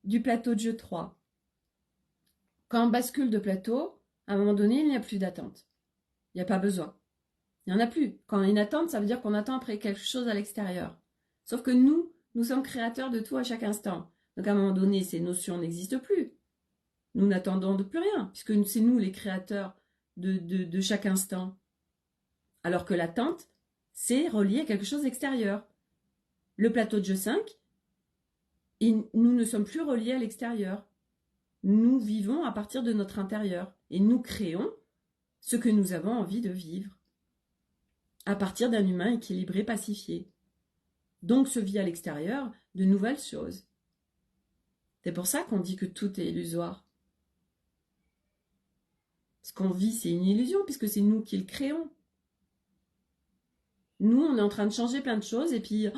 du plateau de jeu 3. Quand on bascule de plateau, à un moment donné, il n'y a plus d'attente. Il n'y a pas besoin. Il n'y en a plus. Quand on a une attente, ça veut dire qu'on attend après quelque chose à l'extérieur. Sauf que nous sommes créateurs de tout à chaque instant. Donc à un moment donné, ces notions n'existent plus. Nous n'attendons de plus rien, puisque c'est nous les créateurs de chaque instant. Alors que l'attente, c'est relié à quelque chose d'extérieur. Le plateau de jeu 5, nous ne sommes plus reliés à l'extérieur. Nous vivons à partir de notre intérieur et nous créons ce que nous avons envie de vivre à partir d'un humain équilibré, pacifié. Donc se vit à l'extérieur de nouvelles choses. C'est pour ça qu'on dit que tout est illusoire. Ce qu'on vit, c'est une illusion puisque c'est nous qui le créons. Nous, on est en train de changer plein de choses et puis, au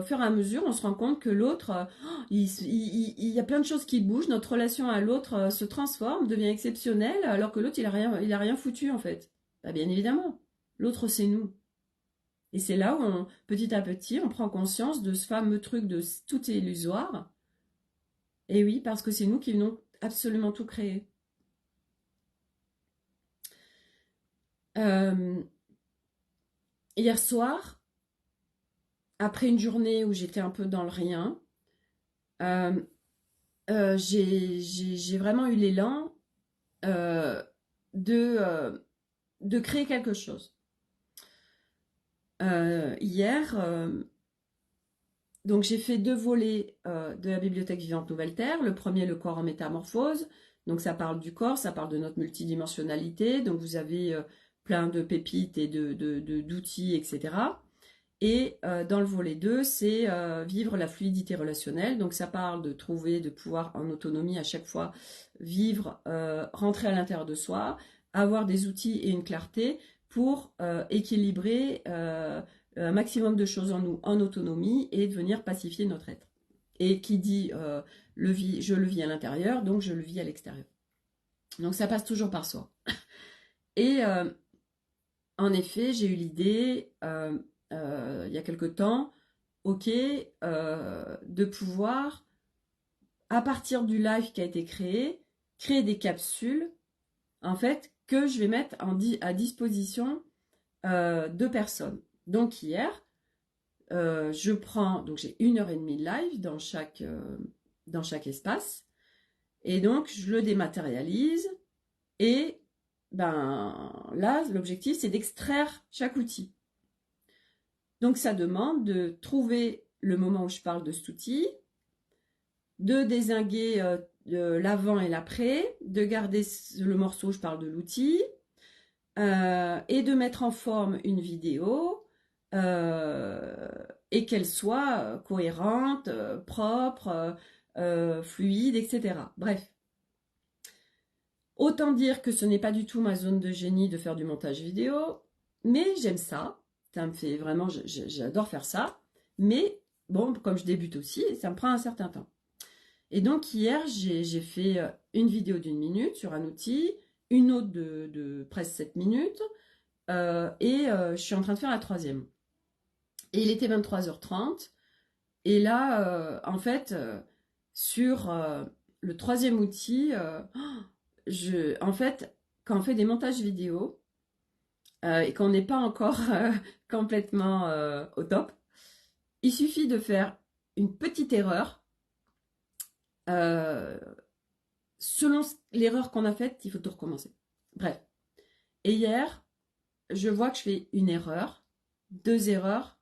fur et à mesure, on se rend compte que l'autre, il y a plein de choses qui bougent, notre relation à l'autre se transforme, devient exceptionnelle, alors que l'autre, il a rien foutu en fait. Bah, bien évidemment, l'autre, c'est nous. Et c'est là où, petit à petit, on prend conscience de ce fameux truc de tout est illusoire. Et oui, parce que c'est nous qui venons absolument tout créer. Hier soir, après une journée où j'étais un peu dans le rien, j'ai vraiment eu l'élan de créer quelque chose. Hier, donc j'ai fait 2 volets de la bibliothèque vivante Nouvelle Terre. Le premier, le corps en métamorphose. Donc ça parle du corps, ça parle de notre multidimensionnalité. Donc vous avez plein de pépites et d'outils, etc. Et dans le volet 2, c'est vivre la fluidité relationnelle. Donc ça parle de trouver, de pouvoir en autonomie à chaque fois vivre, rentrer à l'intérieur de soi, avoir des outils et une clarté pour équilibrer un maximum de choses en nous en autonomie et de venir pacifier notre être. Et qui dit je le vis à l'intérieur, donc je le vis à l'extérieur. Donc ça passe toujours par soi. Et en effet, j'ai eu l'idée il y a quelque temps, de pouvoir, à partir du live qui a été créé, créer des capsules, en fait, que je vais mettre à disposition de personnes. Donc hier, je prends, donc j'ai 1h30 de live dans chaque espace, et donc je le dématérialise, et là, l'objectif, c'est d'extraire chaque outil. Donc ça demande de trouver le moment où je parle de cet outil, de dézinguer l'avant et l'après, de garder le morceau où je parle de l'outil, et de mettre en forme une vidéo et qu'elle soit cohérente, propre, fluide, etc. Bref. Autant dire que ce n'est pas du tout ma zone de génie de faire du montage vidéo, mais j'aime ça. Ça me fait vraiment, j'adore faire ça. Mais bon, comme je débute aussi, ça me prend un certain temps. Et donc hier, j'ai fait une vidéo d'1 minute sur un outil, une autre de presque 7 minutes, et je suis en train de faire la troisième. Et il était 23h30. Et là, en fait, sur le troisième outil, en fait, quand on fait des montages vidéo et qu'on n'est pas encore complètement au top, il suffit de faire une petite erreur. Euh, Selon l'erreur qu'on a faite, il faut tout recommencer. Bref. Et hier, je vois que je fais une erreur, 2 erreurs,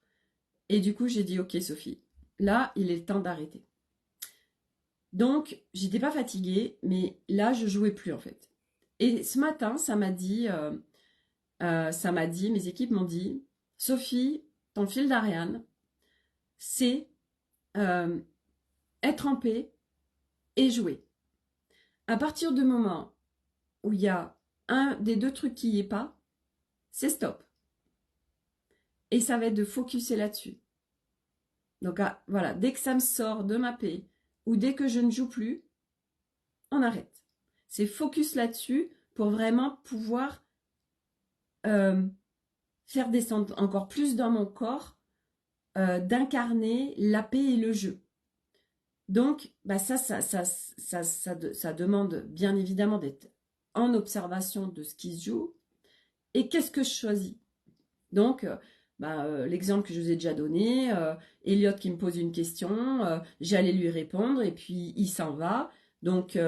et du coup, j'ai dit, ok Sophie, là, il est le temps d'arrêter. Donc, j'étais pas fatiguée, mais là, je jouais plus en fait. Et ce matin, mes équipes m'ont dit, Sophie, ton fil d'Ariane, c'est euh, être en paix et jouer. À partir du moment où il y a un des deux trucs qui n'y est pas, c'est stop. Et ça va être de focuser là-dessus. Donc voilà, dès que ça me sort de ma paix ou dès que je ne joue plus, on arrête. C'est focus là-dessus pour vraiment pouvoir euh, faire descendre encore plus dans mon corps, d'incarner la paix et le jeu. Donc, bah ça demande bien évidemment d'être en observation de ce qui se joue et qu'est-ce que je choisis. Donc, l'exemple que je vous ai déjà donné, Elliot qui me pose une question, j'allais lui répondre et puis il s'en va. Donc,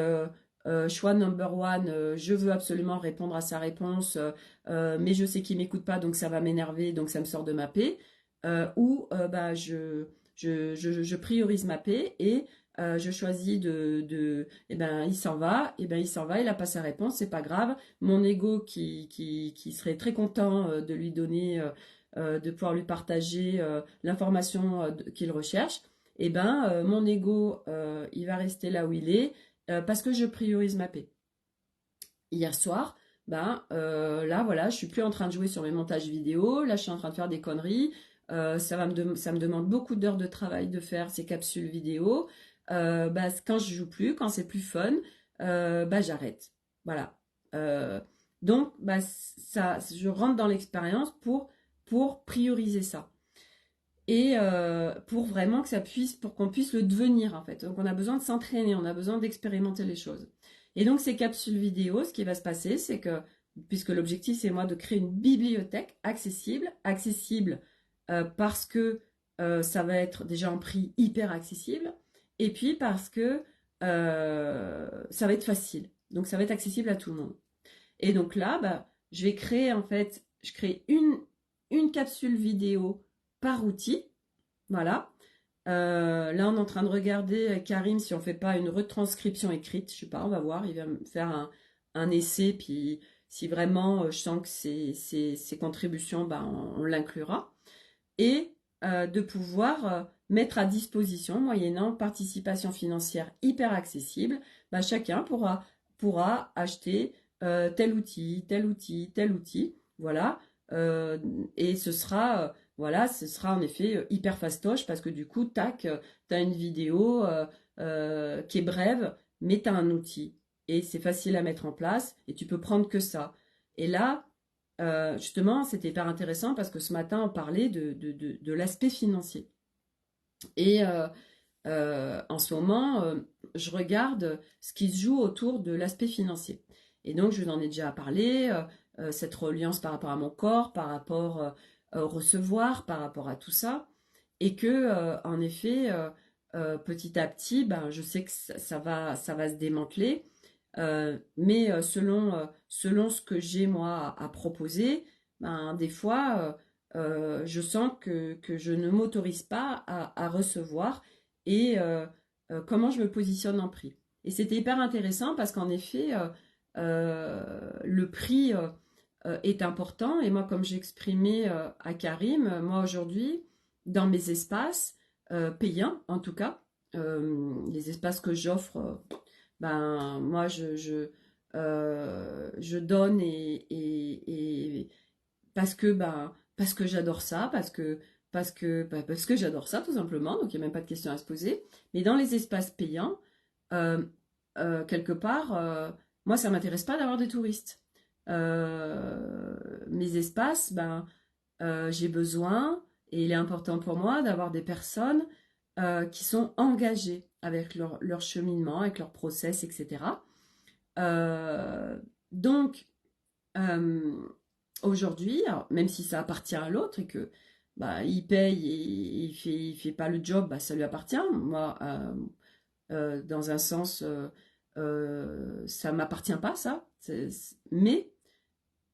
choix number one, je veux absolument répondre à sa réponse, mais je sais qu'il m'écoute pas, donc ça va m'énerver, donc ça me sort de ma paix. Je priorise ma paix et je choisis il s'en va, il s'en va, il a pas sa réponse, c'est pas grave. Mon ego qui serait très content de lui donner, de pouvoir lui partager l'information qu'il recherche, mon ego, il va rester là où il est parce que je priorise ma paix. Hier soir, là voilà, je suis plus en train de jouer sur mes montages vidéo, là je suis en train de faire des conneries. Ça me demande beaucoup d'heures de travail de faire ces capsules vidéo. Quand je joue plus, quand c'est plus fun, j'arrête. Voilà. Donc, je rentre dans l'expérience pour prioriser ça. Et pour vraiment que pour qu'on puisse le devenir en fait. Donc on a besoin de s'entraîner, on a besoin d'expérimenter les choses. Et donc ces capsules vidéo, ce qui va se passer, c'est que, puisque l'objectif c'est moi de créer une bibliothèque accessible parce que ça va être déjà en prix hyper accessible, et puis parce que ça va être facile. Donc ça va être accessible à tout le monde. Et donc là, je vais créer en fait, je crée une capsule vidéo par outil. Voilà. Là, on est en train de regarder Karim si on fait pas une retranscription écrite. Je sais pas, on va voir. Il va me faire un essai, puis si vraiment je sens que ses contributions, on l'inclura. Et de pouvoir mettre à disposition, moyennant participation financière hyper accessible, chacun pourra acheter tel outil, tel outil, tel outil. Voilà. Et ce sera en effet hyper fastoche parce que du coup, tac, tu as une vidéo qui est brève, mais tu as un outil. Et c'est facile à mettre en place et tu peux prendre que ça. Et là, justement, c'était hyper intéressant parce que ce matin, on parlait de l'aspect financier. Et en ce moment, je regarde ce qui se joue autour de l'aspect financier. Et donc, je vous en ai déjà parlé, cette reliance par rapport à mon corps, par rapport au recevoir, par rapport à tout ça. Et que, en effet, petit à petit, je sais que ça va se démanteler. Mais selon ce que j'ai moi à proposer, des fois, je sens que je ne m'autorise pas à recevoir et comment je me positionne en prix. Et c'était hyper intéressant parce qu'en effet, le prix est important. Et moi, comme j'ai exprimé à Karim, moi aujourd'hui, dans mes espaces payants, en tout cas, les espaces que j'offre, ben moi je donne et parce que j'adore ça, parce que j'adore ça tout simplement. Donc il n'y a même pas de question à se poser. Mais dans les espaces payants, euh, quelque part, moi ça m'intéresse pas d'avoir des touristes. Mes espaces, j'ai besoin, et il est important pour moi d'avoir des personnes qui sont engagées avec leur cheminement, avec leur process, etc. Euh, donc, euh, aujourd'hui, alors, même si ça appartient à l'autre et que il paye et il fait pas le job, ça lui appartient. Moi, dans un sens, ça m'appartient pas, ça. Mais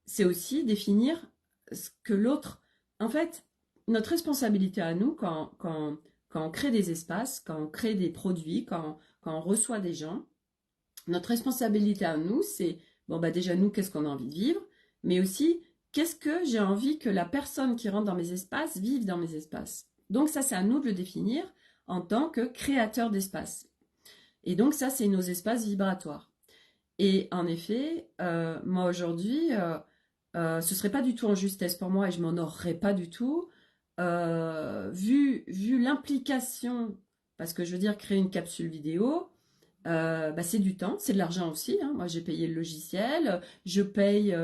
c'est aussi définir ce que l'autre. En fait, notre responsabilité à nous, quand on crée des espaces, quand on crée des produits, quand on reçoit des gens, notre responsabilité à nous, c'est, bon, déjà, nous, qu'est-ce qu'on a envie de vivre, mais aussi, qu'est-ce que j'ai envie que la personne qui rentre dans mes espaces vive dans mes espaces. Donc, ça, c'est à nous de le définir en tant que créateur d'espace. Et donc, ça, c'est nos espaces vibratoires. Et en effet, moi aujourd'hui, ce serait pas du tout en justesse pour moi et je m'en honorerais pas du tout, vu l'implication, parce que je veux dire, créer une capsule vidéo, c'est du temps, c'est de l'argent aussi, hein. Moi, j'ai payé le logiciel, je paye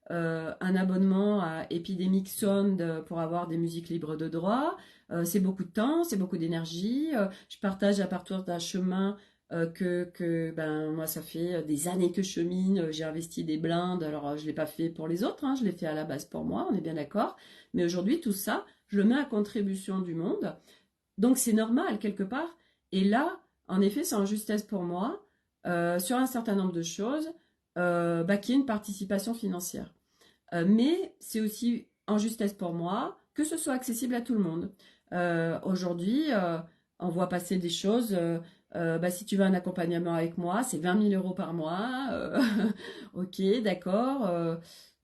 un abonnement à Epidemic Sound pour avoir des musiques libres de droit. C'est beaucoup de temps, c'est beaucoup d'énergie. Je partage à partir d'un chemin moi, ça fait des années que je chemine. J'ai investi des blindes. Alors, je ne l'ai pas fait pour les autres, hein, je l'ai fait à la base pour moi, on est bien d'accord. Mais aujourd'hui, tout ça, je le mets à contribution du monde. Donc, c'est normal, quelque part. Et là, en effet, c'est en justesse pour moi, sur un certain nombre de choses, qu'il y ait une participation financière. Mais c'est aussi en justesse pour moi que ce soit accessible à tout le monde. Aujourd'hui, on voit passer des choses. Si tu veux un accompagnement avec moi, c'est 20 000 euros par mois. Ok, d'accord.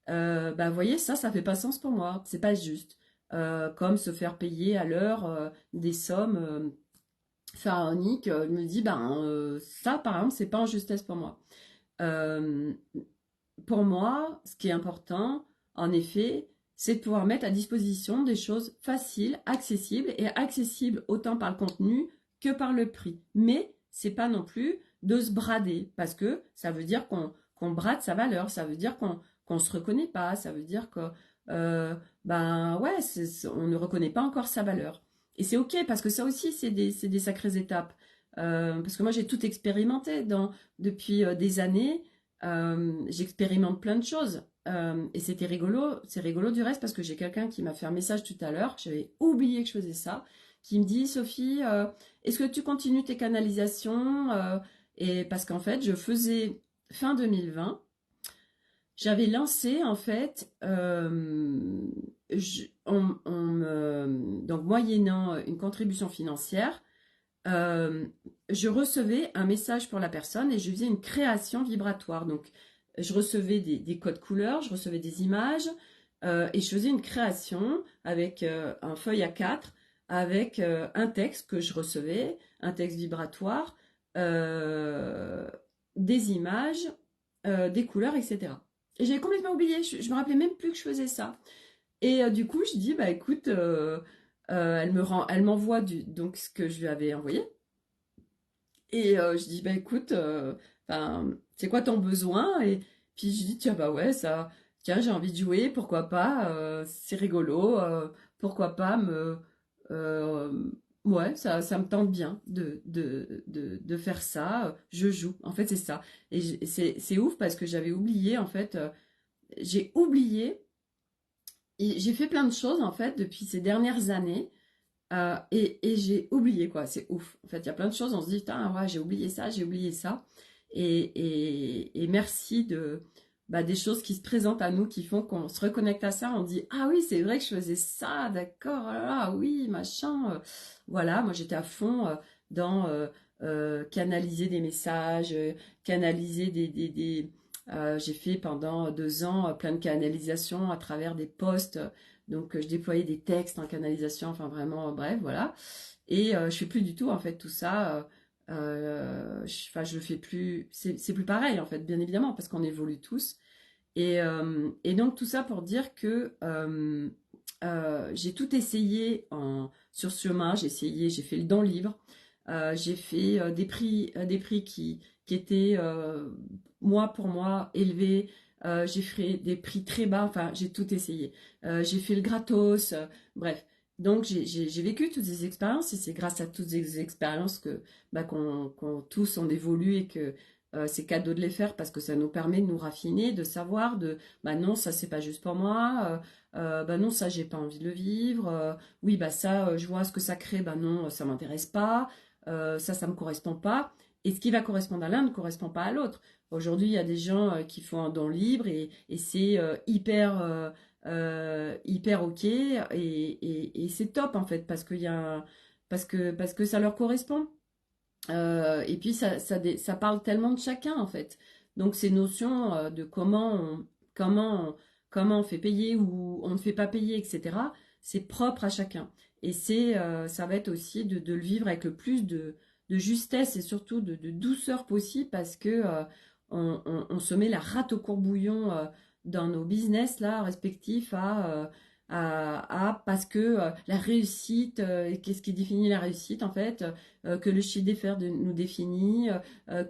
Vous voyez, ça fait pas sens pour moi. C'est pas juste. Comme se faire payer à l'heure des sommes pharaoniques. Je me dis, ça, par exemple, c'est pas en justesse pour moi. Euh, pour moi, ce qui est important, en effet, c'est de pouvoir mettre à disposition des choses faciles, accessibles, et accessibles autant par le contenu que par le prix. Mais c'est pas non plus de se brader, parce que ça veut dire qu'on brade sa valeur, ça veut dire qu'on se reconnaît pas, ça veut dire que on ne reconnaît pas encore sa valeur. Et c'est ok, parce que ça aussi, c'est des sacrées étapes. Parce que moi, j'ai tout expérimenté depuis des années. J'expérimente plein de choses. Et c'était rigolo, c'est rigolo du reste parce que j'ai quelqu'un qui m'a fait un message tout à l'heure, j'avais oublié que je faisais ça, qui me dit Sophie, est-ce que tu continues tes canalisations Et parce qu'en fait, je faisais fin 2020, j'avais lancé en fait, donc moyennant une contribution financière, euh, je recevais un message pour la personne et je faisais une création vibratoire. Donc, je recevais des codes couleurs, je recevais des images et je faisais une création avec un feuille A4 avec un texte que je recevais, un texte vibratoire, euh, des images, des couleurs, etc. Et j'avais complètement oublié, je me rappelais même plus que je faisais ça. Et du coup, je dis, écoute, elle m'envoie donc ce que je lui avais envoyé. Et je dis, écoute, c'est quoi ton besoin? Et puis je dis, tiens, ouais, ça, tiens, j'ai envie de jouer, pourquoi pas, c'est rigolo, pourquoi pas euh, ouais, ça me tente bien de faire ça, je joue, en fait, c'est ça. Et c'est ouf parce que j'avais oublié, en fait, j'ai oublié, et j'ai fait plein de choses, en fait, depuis ces dernières années. Et j'ai oublié quoi, c'est ouf. En fait, il y a plein de choses, on se dit, putain, ouais, j'ai oublié ça, j'ai oublié ça. Et merci des choses qui se présentent à nous, qui font qu'on se reconnecte à ça. On dit, ah oui, c'est vrai que je faisais ça, d'accord, oh là là, oui, machin. Voilà, moi j'étais à fond dans canaliser des messages, canaliser J'ai fait pendant 2 ans plein de canalisations à travers des posts. Donc, je déployais des textes en canalisation, enfin vraiment, bref, voilà. Et je fais plus du tout, en fait, tout ça. Enfin, je le fais plus. C'est plus pareil, en fait, bien évidemment, parce qu'on évolue tous. Et donc, tout ça pour dire que j'ai tout essayé sur ce chemin. J'ai fait le don livre. J'ai fait des prix qui étaient, moi, pour moi, élevés. J'ai fait des prix très bas. Enfin, j'ai tout essayé. J'ai fait le gratos. Bref. Donc, j'ai vécu toutes ces expériences et c'est grâce à toutes ces expériences que qu'on tous on évolue et que c'est cadeau de les faire parce que ça nous permet de nous raffiner, de savoir bah non, ça c'est pas juste pour moi, bah non, ça j'ai pas envie de le vivre, oui, bah ça, je vois ce que ça crée, bah non, ça m'intéresse pas, ça me correspond pas. Et ce qui va correspondre à l'un ne correspond pas à l'autre. Aujourd'hui, il y a des gens qui font un don libre et c'est hyper ok et c'est top en fait parce que ça leur correspond. Et puis ça parle tellement de chacun en fait. Donc ces notions de comment, comment on fait payer ou on ne fait pas payer, etc., c'est propre à chacun. Et ça va être aussi de le vivre avec le plus de justesse et surtout de douceur possible parce que on se met la rate au courbouillon dans nos business là respectifs parce que la réussite, qu'est-ce qui définit la réussite en fait, que le chiffre d'affaires nous définit,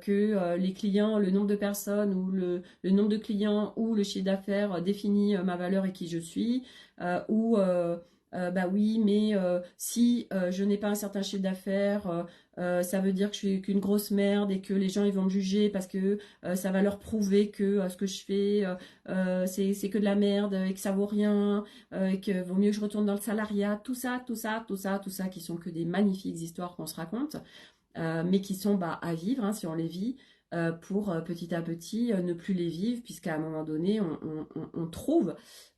que les clients, le nombre de personnes ou le nombre de clients ou le chiffre d'affaires définit ma valeur et qui je suis, ou bah oui, mais si je n'ai pas un certain chiffre d'affaires, ça veut dire que je suis qu'une grosse merde et que les gens ils vont me juger parce que ça va leur prouver que ce que je fais c'est que de la merde et que ça vaut rien et que vaut mieux que je retourne dans le salariat, tout ça qui sont que des magnifiques histoires qu'on se raconte, mais qui sont bah, à vivre hein, si on les vit, pour petit à petit ne plus les vivre, puisqu'à un moment donné, on trouve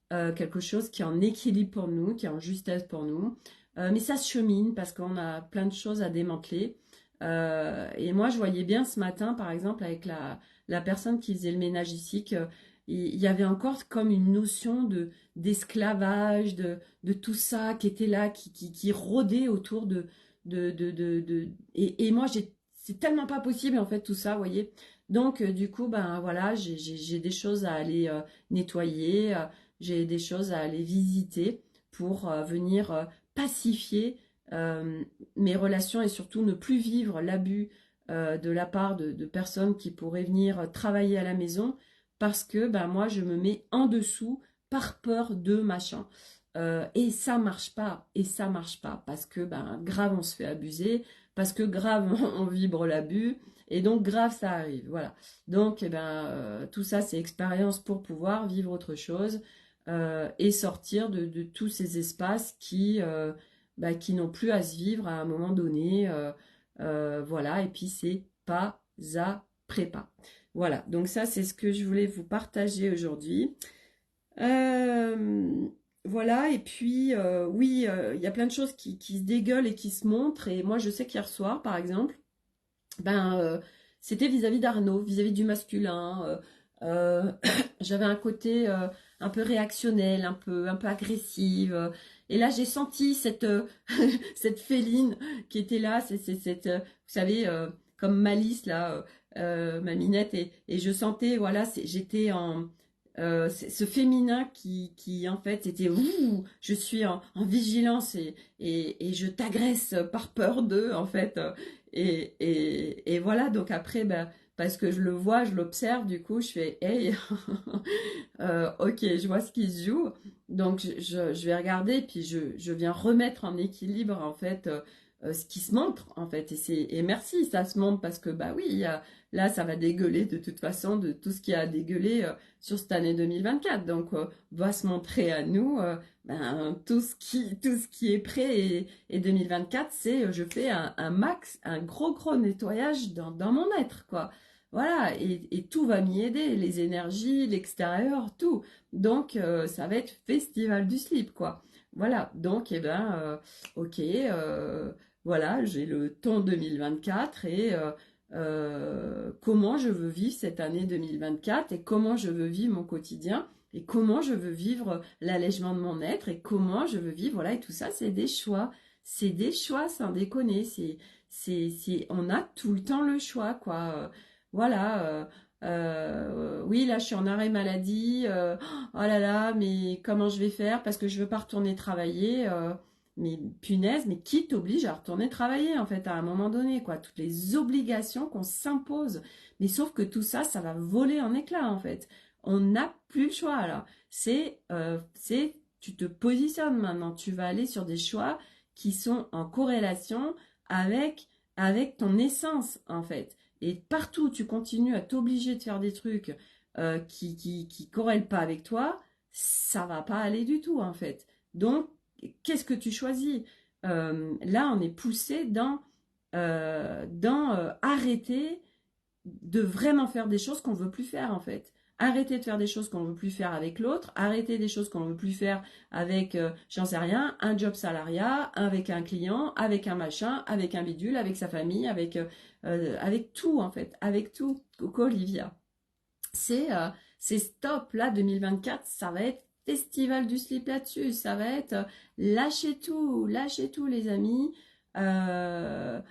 quelque chose qui est en équilibre pour nous, qui est en justesse pour nous. Mais ça se chemine parce qu'on a plein de choses à démanteler. Et moi, je voyais bien ce matin, par exemple, avec la personne qui faisait le ménage ici, il y avait encore comme une notion d'esclavage, de tout ça qui était là, qui rôdait autour et moi, c'est tellement pas possible, en fait, tout ça, vous voyez. Donc, du coup, ben voilà, j'ai des choses à aller nettoyer, j'ai des choses à aller visiter pour venir pacifier mes relations et surtout ne plus vivre l'abus de la part de personnes qui pourraient venir travailler à la maison parce que ben, moi, je me mets en dessous par peur de machin. Et ça marche pas, parce que ben grave on se fait abuser, parce que grave on vibre l'abus, et donc grave ça arrive, voilà. Donc eh ben tout ça c'est expérience pour pouvoir vivre autre chose et sortir de tous ces espaces qui n'ont plus à se vivre à un moment donné, voilà. Et puis c'est pas après pas. Voilà, donc ça c'est ce que je voulais vous partager aujourd'hui. Euh, voilà, et puis oui, il y a plein de choses qui se dégueulent et qui se montrent. Et moi, je sais qu'hier soir, par exemple, ben, c'était vis-à-vis d'Arnaud, vis-à-vis du masculin. J'avais un côté un peu réactionnel, un peu agressive. Et là, j'ai senti cette féline qui était là, cette, vous savez, comme Malice, là, ma minette. Et je sentais, voilà, j'étais en ce féminin qui en fait était ouh, je suis en vigilance et je t'agresse par peur d'eux en fait et voilà donc après ben, parce que je le vois je l'observe du coup je fais hey ok je vois ce qui se joue donc je vais regarder et puis je viens remettre en équilibre en fait ce qui se montre en fait et merci ça se montre parce que bah oui là ça va dégueuler de toute façon de tout ce qui a dégueulé sur cette année 2024. Donc, va se montrer à nous ben, tout ce qui est prêt et 2024, c'est je fais un gros nettoyage dans mon être, quoi. Voilà, et tout va m'y aider, les énergies, l'extérieur, tout. Donc, ça va être festival du slip, quoi. Voilà, donc, eh ben, ok, voilà, j'ai le ton 2024 et comment je veux vivre cette année 2024 et comment je veux vivre mon quotidien et comment je veux vivre l'allègement de mon être et comment je veux vivre, voilà, et tout ça, c'est des choix. C'est des choix, sans déconner. On a tout le temps le choix, quoi. Voilà. Oui, là, je suis en arrêt maladie. Oh là là, mais comment je vais faire parce que je veux pas retourner travailler. Mais punaise, mais qui t'oblige à retourner travailler, en fait, à un moment donné, quoi. Toutes les obligations qu'on s'impose. Mais sauf que tout ça, ça va voler en éclats, en fait. On n'a plus le choix, là. Tu te positionnes maintenant. Tu vas aller sur des choix qui sont en corrélation avec ton essence, en fait. Et partout, tu continues à t'obliger de faire des trucs qui corrèlent pas avec toi, ça va pas aller du tout, en fait. Donc, qu'est-ce que tu choisis? Là, on est poussé dans arrêter de vraiment faire des choses qu'on veut plus faire, en fait. Arrêter de faire des choses qu'on veut plus faire avec l'autre, arrêter des choses qu'on veut plus faire avec, j'en sais rien, un job salariat, avec un client, avec un machin, avec un bidule, avec sa famille, avec tout, en fait, avec tout. Coucou Olivia. C'est stop, là, 2024, ça va être festival du slip là-dessus, ça va être lâchez tout les amis, euh,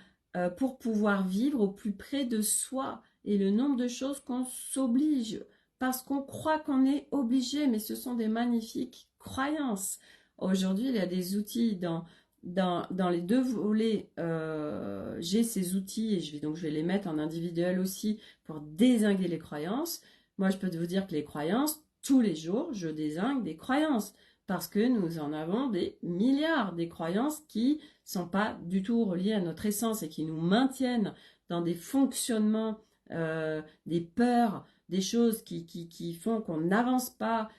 pour pouvoir vivre au plus près de soi et le nombre de choses qu'on s'oblige, parce qu'on croit qu'on est obligé, mais ce sont des magnifiques croyances. Aujourd'hui, il y a des outils dans les deux volets, j'ai ces outils et je vais les mettre en individuel aussi pour dézinguer les croyances. Moi, je peux vous dire que les croyances, tous les jours, je dézingue des croyances parce que nous en avons des milliards, des croyances qui sont pas du tout reliées à notre essence et qui nous maintiennent dans des fonctionnements, des peurs, des choses qui font qu'on n'avance pas,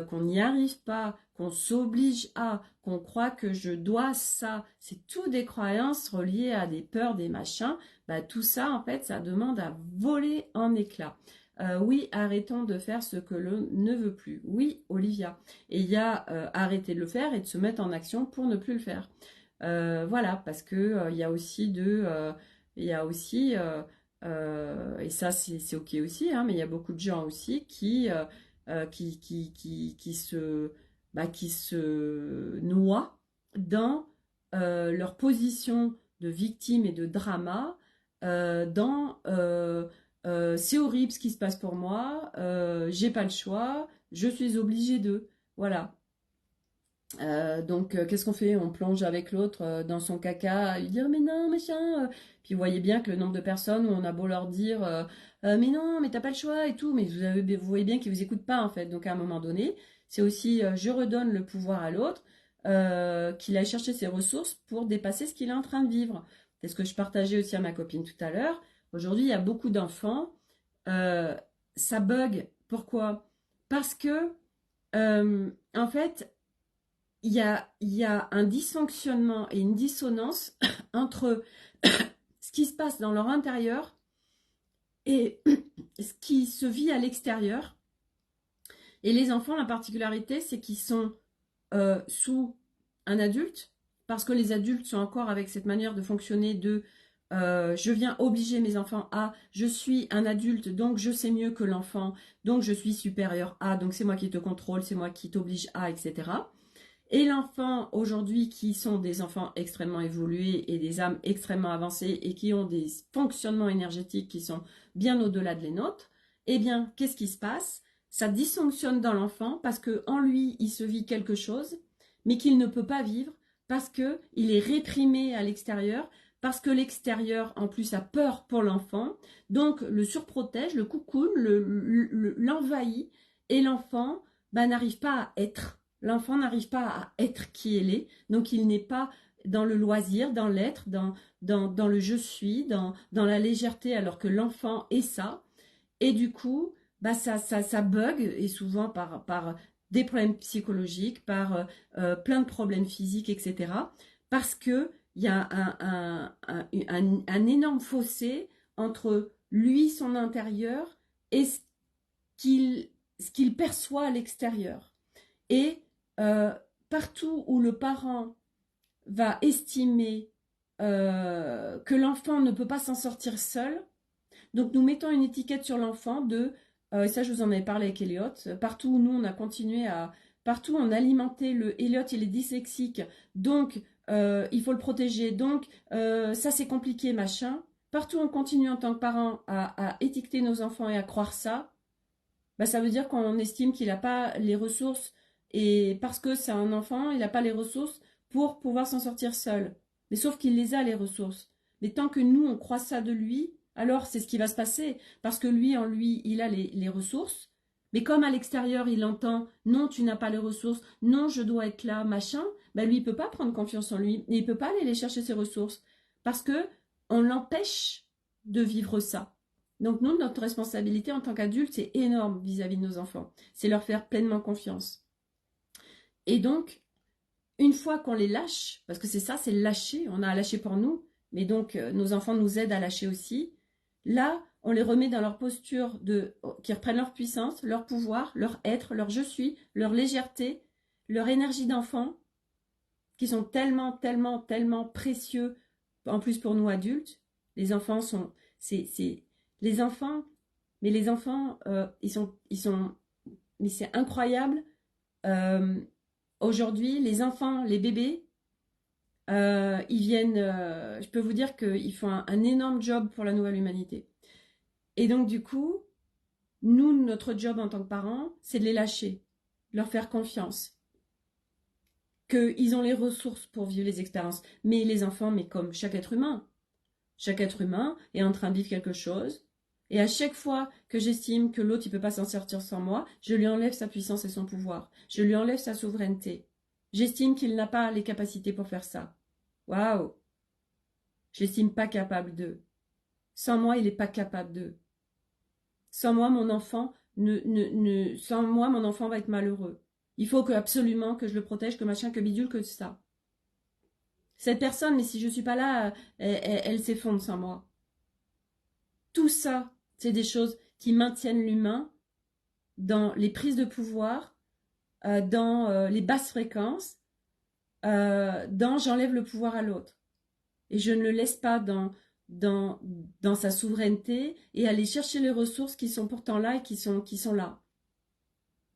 qu'on n'y arrive pas, qu'on s'oblige à, qu'on croit que je dois ça. C'est tout des croyances reliées à des peurs, des machins. Bah, tout ça, en fait, ça demande à voler en éclats. Oui, arrêtons de faire ce que l'on ne veut plus. Oui, Olivia. Et il y a arrêter de le faire et de se mettre en action pour ne plus le faire. Voilà, parce que il y a aussi, et ça c'est ok aussi, hein, mais il y a beaucoup de gens aussi qui se noient dans leur position de victime et de drama, dans c'est horrible ce qui se passe pour moi, j'ai pas le choix, je suis obligée de. Voilà. Donc, qu'est-ce qu'on fait? On plonge avec l'autre dans son caca, à lui dire mais non, machin. Puis vous voyez bien que le nombre de personnes où on a beau leur dire mais non, mais t'as pas le choix et tout, mais vous voyez bien qu'ils vous écoutent pas en fait. Donc à un moment donné, c'est aussi je redonne le pouvoir à l'autre, qu'il aille chercher ses ressources pour dépasser ce qu'il est en train de vivre. C'est ce que je partageais aussi à ma copine tout à l'heure. Aujourd'hui, il y a beaucoup d'enfants, euh, ça bug. Pourquoi? Parce que en fait, il y a un dysfonctionnement et une dissonance entre ce qui se passe dans leur intérieur et ce qui se vit à l'extérieur. Et les enfants, la particularité, c'est qu'ils sont sous un adulte, parce que les adultes sont encore avec cette manière de fonctionner de je viens obliger mes enfants à, je suis un adulte, donc je sais mieux que l'enfant, donc je suis supérieur à, donc c'est moi qui te contrôle, c'est moi qui t'oblige à, etc. Et l'enfant aujourd'hui qui sont des enfants extrêmement évolués et des âmes extrêmement avancées et qui ont des fonctionnements énergétiques qui sont bien au-delà de les nôtres, eh bien, qu'est-ce qui se passe? Ça dysfonctionne dans l'enfant parce que en lui, il se vit quelque chose, mais qu'il ne peut pas vivre parce que il est réprimé à l'extérieur, parce que l'extérieur, en plus, a peur pour l'enfant, donc le surprotège, le cocoon, l'envahit, et l'enfant n'arrive pas à être. L'enfant n'arrive pas à être qui il est, donc il n'est pas dans le loisir, dans l'être, dans le je suis, dans la légèreté, alors que l'enfant est ça. Et du coup, ça bug, et souvent par des problèmes psychologiques, par plein de problèmes physiques, etc. Parce qu'il y a un énorme fossé entre lui, son intérieur, et ce qu'il perçoit à l'extérieur. Et euh, partout où le parent va estimer que l'enfant ne peut pas s'en sortir seul, Donc nous mettons une étiquette sur l'enfant de, et ça je vous en avais parlé avec Elliot, partout où nous on a continué à, partout on alimentait le Elliot, il est dyslexique, donc il faut le protéger, donc ça c'est compliqué, machin. Partout on continue en tant que parent à étiqueter nos enfants et à croire ça, bah, ça veut dire qu'on estime qu'il n'a pas les ressources, et parce que c'est un enfant, il n'a pas les ressources pour pouvoir s'en sortir seul. Mais sauf qu'il les a, les ressources. Mais tant que nous, on croit ça de lui, alors c'est ce qui va se passer. Parce que lui, en lui, il a les ressources. Mais comme à l'extérieur, il entend non, tu n'as pas les ressources, non, je dois être là, machin, bah lui, il peut pas prendre confiance en lui. Et il peut pas aller les chercher ses ressources. Parce que on l'empêche de vivre ça. Donc nous, notre responsabilité en tant qu'adultes, c'est énorme vis-à-vis de nos enfants. C'est leur faire pleinement confiance. Et donc, une fois qu'on les lâche, parce que c'est ça, c'est lâcher, on a à lâcher pour nous, mais donc nos enfants nous aident à lâcher aussi, là, on les remet dans leur posture qui reprennent leur puissance, leur pouvoir, leur être, leur je suis, leur légèreté, leur énergie d'enfant, qui sont tellement, tellement, tellement précieux, en plus pour nous adultes. Les enfants sont, les enfants, mais les enfants, mais c'est incroyable. Euh, Aujourd'hui, les enfants, les bébés, ils viennent, je peux vous dire qu'ils font un énorme job pour la nouvelle humanité. Et donc, du coup, nous, notre job en tant que parents, c'est de les lâcher, de leur faire confiance, qu'ils ont les ressources pour vivre les expériences. Mais les enfants, mais comme chaque être humain est en train de vivre quelque chose. Et à chaque fois que j'estime que l'autre ne peut pas s'en sortir sans moi, je lui enlève sa puissance et son pouvoir. Je lui enlève sa souveraineté. J'estime qu'il n'a pas les capacités pour faire ça. Waouh! Je l'estime pas capable de. Sans moi, il n'est pas capable de. Sans moi, mon enfant sans moi, mon enfant va être malheureux. Il faut absolument que je le protège, que machin, que bidule, que ça. Cette personne, mais si je ne suis pas là, elle s'effondre sans moi. Tout ça, c'est des choses qui maintiennent l'humain dans les prises de pouvoir, dans les basses fréquences, dans j'enlève le pouvoir à l'autre. Et je ne le laisse pas dans sa souveraineté et aller chercher les ressources qui sont pourtant là et qui sont là.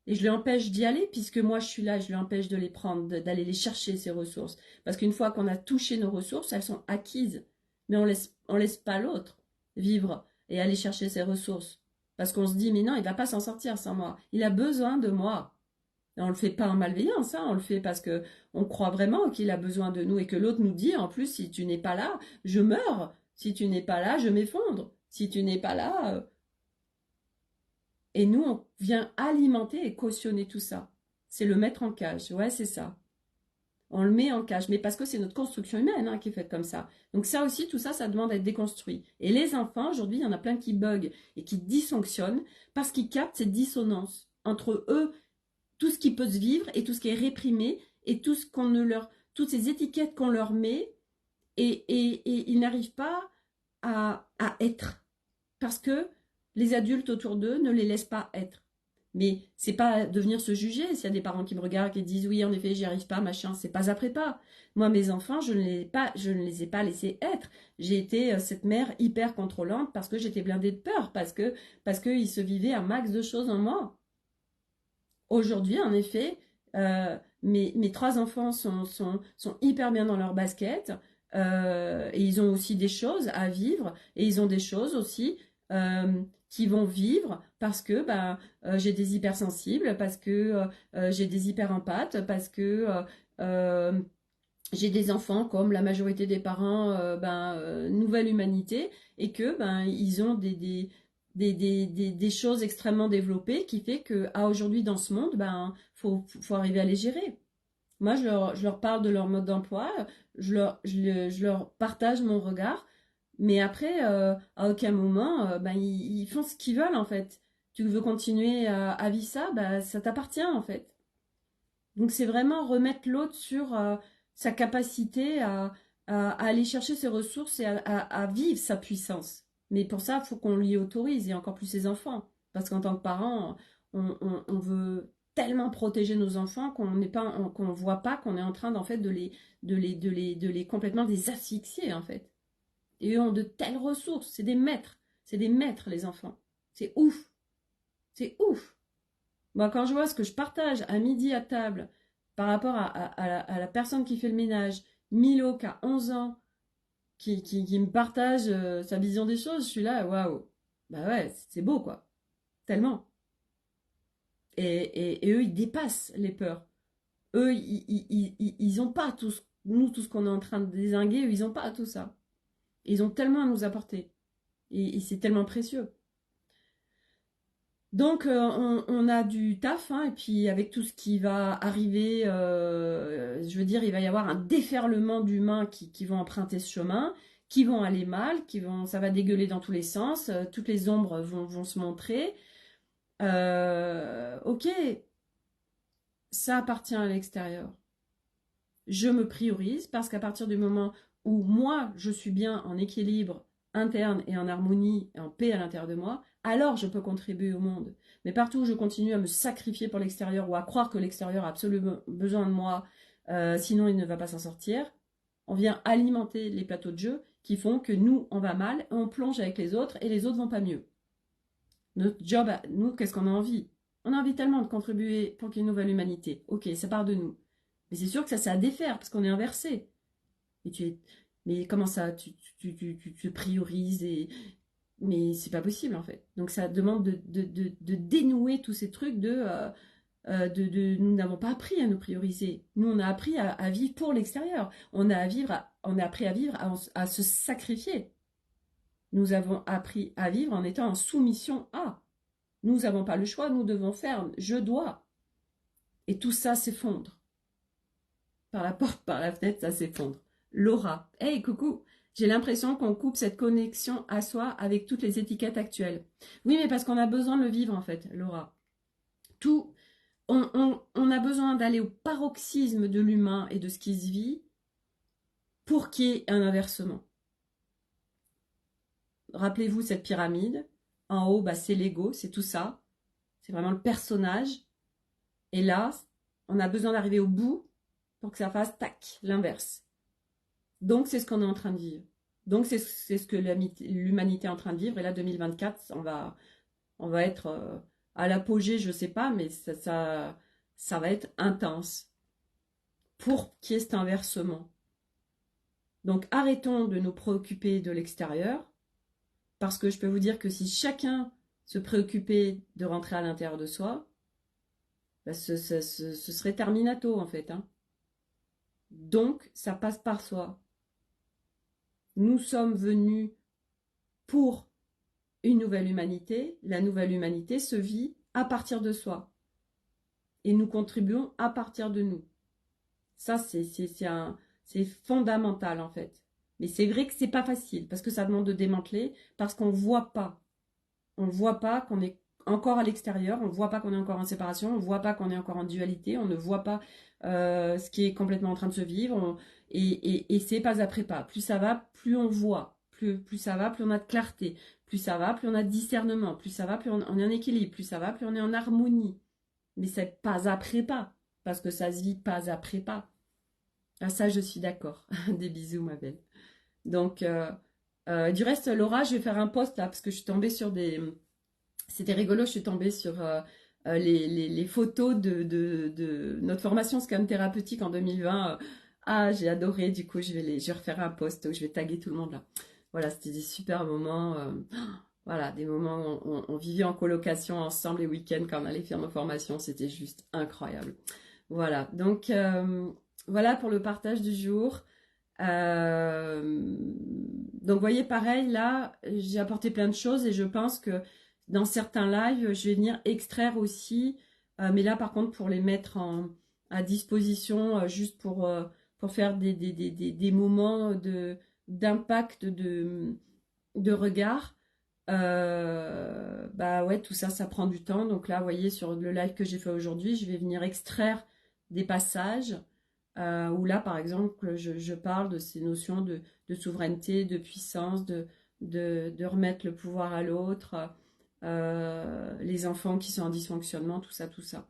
Et je lui empêche d'y aller puisque moi je suis là, je lui empêche de les prendre, d'aller les chercher ces ressources. Parce qu'une fois qu'on a touché nos ressources, elles sont acquises. Mais on laisse pas l'autre vivre et aller chercher ses ressources. Parce qu'on se dit, mais non, il va pas s'en sortir sans moi. Il a besoin de moi. Et on le fait pas en malveillance, hein, on le fait parce que on croit vraiment qu'il a besoin de nous et que l'autre nous dit, en plus, si tu n'es pas là, je meurs. Si tu n'es pas là, je m'effondre. Si tu n'es pas là, et nous, on vient alimenter et cautionner tout ça. C'est le mettre en cage. Ouais, c'est ça. On le met en cage. Mais parce que c'est notre construction humaine hein, qui est faite comme ça. Donc ça aussi, tout ça, ça demande à être déconstruit. Et les enfants, aujourd'hui, il y en a plein qui bug et qui dysfonctionnent parce qu'ils captent cette dissonance entre eux, tout ce qui peut se vivre et tout ce qui est réprimé et tout ce qu'on ne leur, toutes ces étiquettes qu'on leur met et ils n'arrivent pas à être. Parce que les adultes autour d'eux ne les laissent pas être. Mais c'est pas de venir se juger s'il y a des parents qui me regardent et qui disent oui en effet j'y arrive pas machin, c'est pas après pas. Moi mes enfants je ne les ai pas laissés être. J'ai été cette mère hyper contrôlante parce que j'étais blindée de peur parce que ils se vivaient un max de choses en moi. Aujourd'hui en effet mes trois enfants sont hyper bien dans leur basket et ils ont aussi des choses à vivre et ils ont des choses aussi qui vont vivre parce que j'ai des hypersensibles, parce que j'ai des hyperempathes, parce que j'ai des enfants comme la majorité des parents nouvelle humanité et que ils ont des choses extrêmement développées qui fait que à aujourd'hui dans ce monde faut arriver à les gérer. Moi je leur parle de leur mode d'emploi, je leur partage mon regard mais après, à aucun moment, ils font ce qu'ils veulent en fait. Tu veux continuer à vivre ça, ça t'appartient en fait. Donc c'est vraiment remettre l'autre sur sa capacité à aller chercher ses ressources et à vivre sa puissance. Mais pour ça, il faut qu'on lui autorise, et encore plus ses enfants. Parce qu'en tant que parent, on veut tellement protéger nos enfants qu'on n'est pas, qu'on voit pas qu'on est en train d'en fait de les complètement des asphyxier en fait. Et eux ont de telles ressources, c'est des maîtres. C'est des maîtres, les enfants. C'est ouf. C'est ouf. Moi, quand je vois ce que je partage à midi à table par rapport à la personne qui fait le ménage, Milo qui a 11 ans, qui me partage sa vision des choses, je suis là, waouh. Bah ouais, c'est beau, quoi. Tellement. Et eux, ils dépassent les peurs. Eux, ils ont pas tout nous, tout ce qu'on est en train de dézinguer, eux, ils ont pas tout ça. Ils ont tellement à nous apporter. Et c'est tellement précieux. Donc, on a du taf, hein, et puis avec tout ce qui va arriver, je veux dire, il va y avoir un déferlement d'humains qui vont emprunter ce chemin, qui vont aller mal, ça va dégueuler dans tous les sens, toutes les ombres vont se montrer. Ok, ça appartient à l'extérieur. Je me priorise parce qu'à partir du moment où moi, je suis bien en équilibre interne et en harmonie et en paix à l'intérieur de moi, alors je peux contribuer au monde. Mais partout où je continue à me sacrifier pour l'extérieur ou à croire que l'extérieur a absolument besoin de moi, sinon il ne va pas s'en sortir, on vient alimenter les plateaux de jeu qui font que nous, on va mal, on plonge avec les autres et les autres vont pas mieux. Notre job, nous, qu'est-ce qu'on a envie? On a envie tellement de contribuer pour qu'il y ait une nouvelle humanité. Ok, ça part de nous. Mais c'est sûr que ça, c'est à défaire parce qu'on est inversé. Mais comment ça, tu te priorises mais c'est pas possible en fait. Donc ça demande de dénouer tous ces trucs nous n'avons pas appris à nous prioriser. Nous, on a appris à vivre pour l'extérieur. On a appris à vivre, à se sacrifier. Nous avons appris à vivre en étant en soumission à. Nous n'avons pas le choix, nous devons faire, je dois. Et tout ça s'effondre. Par la porte, par la fenêtre, ça s'effondre. Laura, hey coucou, j'ai l'impression qu'on coupe cette connexion à soi avec toutes les étiquettes actuelles. Oui, mais parce qu'on a besoin de le vivre en fait, Laura. On a besoin d'aller au paroxysme de l'humain et de ce qui se vit pour qu'il y ait un inversement. Rappelez-vous cette pyramide. En haut, bah, c'est l'ego, c'est tout ça. C'est vraiment le personnage. Et là, on a besoin d'arriver au bout pour que ça fasse tac, l'inverse. Donc, c'est ce qu'on est en train de vivre. Donc, c'est ce que l'humanité est en train de vivre. Et là, 2024, on va être à l'apogée, je ne sais pas, mais ça va être intense pour qu'il y ait cet inversement. Donc, arrêtons de nous préoccuper de l'extérieur, parce que je peux vous dire que si chacun se préoccupait de rentrer à l'intérieur de soi, bah, ce serait terminato, en fait. Hein. Donc, ça passe par soi. Nous sommes venus pour une nouvelle humanité. La nouvelle humanité se vit à partir de soi. Et nous contribuons à partir de nous. Ça, c'est fondamental, en fait. Mais c'est vrai que c'est pas facile, parce que ça demande de démanteler, parce qu'on voit pas. On ne voit pas qu'on est encore à l'extérieur, on ne voit pas qu'on est encore en séparation, on ne voit pas qu'on est encore en dualité, on ne voit pas ce qui est complètement en train de se vivre. Et c'est pas après pas. Plus ça va, plus on voit. Plus ça va, plus on a de clarté. Plus ça va, plus on a de discernement. Plus ça va, plus on est en équilibre. Plus ça va, plus on est en harmonie. Mais c'est pas après pas. Parce que ça se vit pas après pas. Ah, ça, je suis d'accord. Des bisous, ma belle. Donc, du reste, Laura, je vais faire un post là, parce que je suis tombée sur des... C'était rigolo, je suis tombée sur les photos de notre formation Scan thérapeutique en 2020. Ah, j'ai adoré, du coup, je vais refaire un post où je vais taguer tout le monde là. Voilà, c'était des super moments. Voilà, des moments où on vivait en colocation ensemble les week-ends quand on allait faire nos formations. C'était juste incroyable. Voilà, donc voilà pour le partage du jour. Donc, vous voyez, pareil, là, j'ai apporté plein de choses et je pense que dans certains lives, je vais venir extraire aussi, mais là, par contre, pour les mettre à disposition, juste pour faire des moments d'impact, de regard. Bah ouais, tout ça, ça prend du temps. Donc là, vous voyez, sur le live que j'ai fait aujourd'hui, je vais venir extraire des passages où là, par exemple, je parle de ces notions de souveraineté, de puissance, de remettre le pouvoir à l'autre, les enfants qui sont en dysfonctionnement, tout ça, tout ça.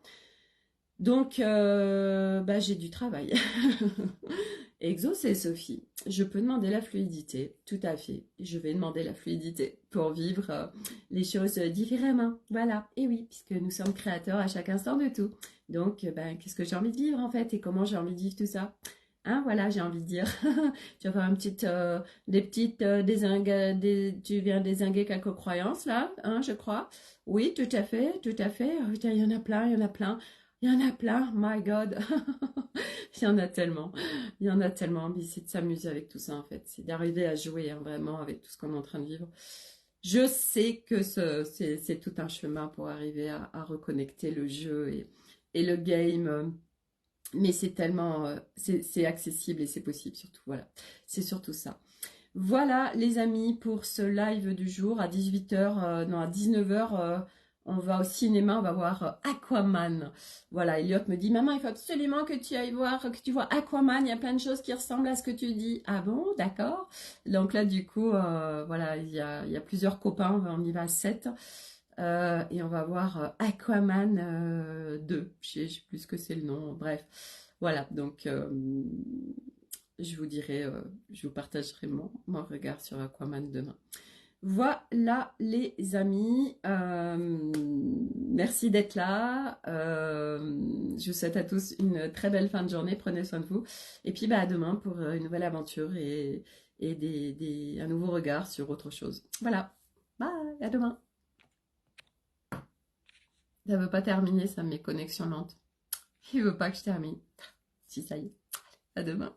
Donc, bah, j'ai du travail. Exo, c'est Sophie. Je peux demander la fluidité, tout à fait. Je vais demander la fluidité pour vivre les choses différemment. Voilà. Et oui, puisque nous sommes créateurs à chaque instant de tout. Donc, ben, qu'est-ce que j'ai envie de vivre en fait et comment j'ai envie de vivre tout ça? Hein, voilà, j'ai envie de dire. Tu vas faire des petites tu viens dézinguer quelques croyances là, hein, je crois. Oui, tout à fait, tout à fait. Oh, putain, il y en a plein, il y en a plein, il y en a plein. My God, il y en a tellement. Il y en a tellement, mais c'est de s'amuser avec tout ça en fait. C'est d'arriver à jouer hein, vraiment avec tout ce qu'on est en train de vivre. Je sais que c'est tout un chemin pour arriver à reconnecter le jeu et le game, mais c'est tellement, c'est accessible et c'est possible surtout. Voilà, c'est surtout ça. Voilà les amis pour ce live du jour à 18h, non à 19h. On va au cinéma, on va voir Aquaman. Voilà, Elliot me dit, maman, il faut absolument que tu ailles voir, que tu vois Aquaman. Il y a plein de choses qui ressemblent à ce que tu dis. Ah bon, d'accord. Donc là, du coup, voilà, il y a plusieurs copains, on y va à 7. Et on va voir Aquaman 2. Je sais plus ce que c'est le nom. Bref, voilà, donc je vous dirai, je vous partagerai mon regard sur Aquaman demain. Voilà les amis, merci d'être là, je vous souhaite à tous une très belle fin de journée, prenez soin de vous, et puis bah, à demain pour une nouvelle aventure et un nouveau regard sur autre chose. Voilà, bye, à demain. Ça veut pas terminer, ça, mes connexions lentes. Il veut pas que je termine. Si, ça y est, à demain.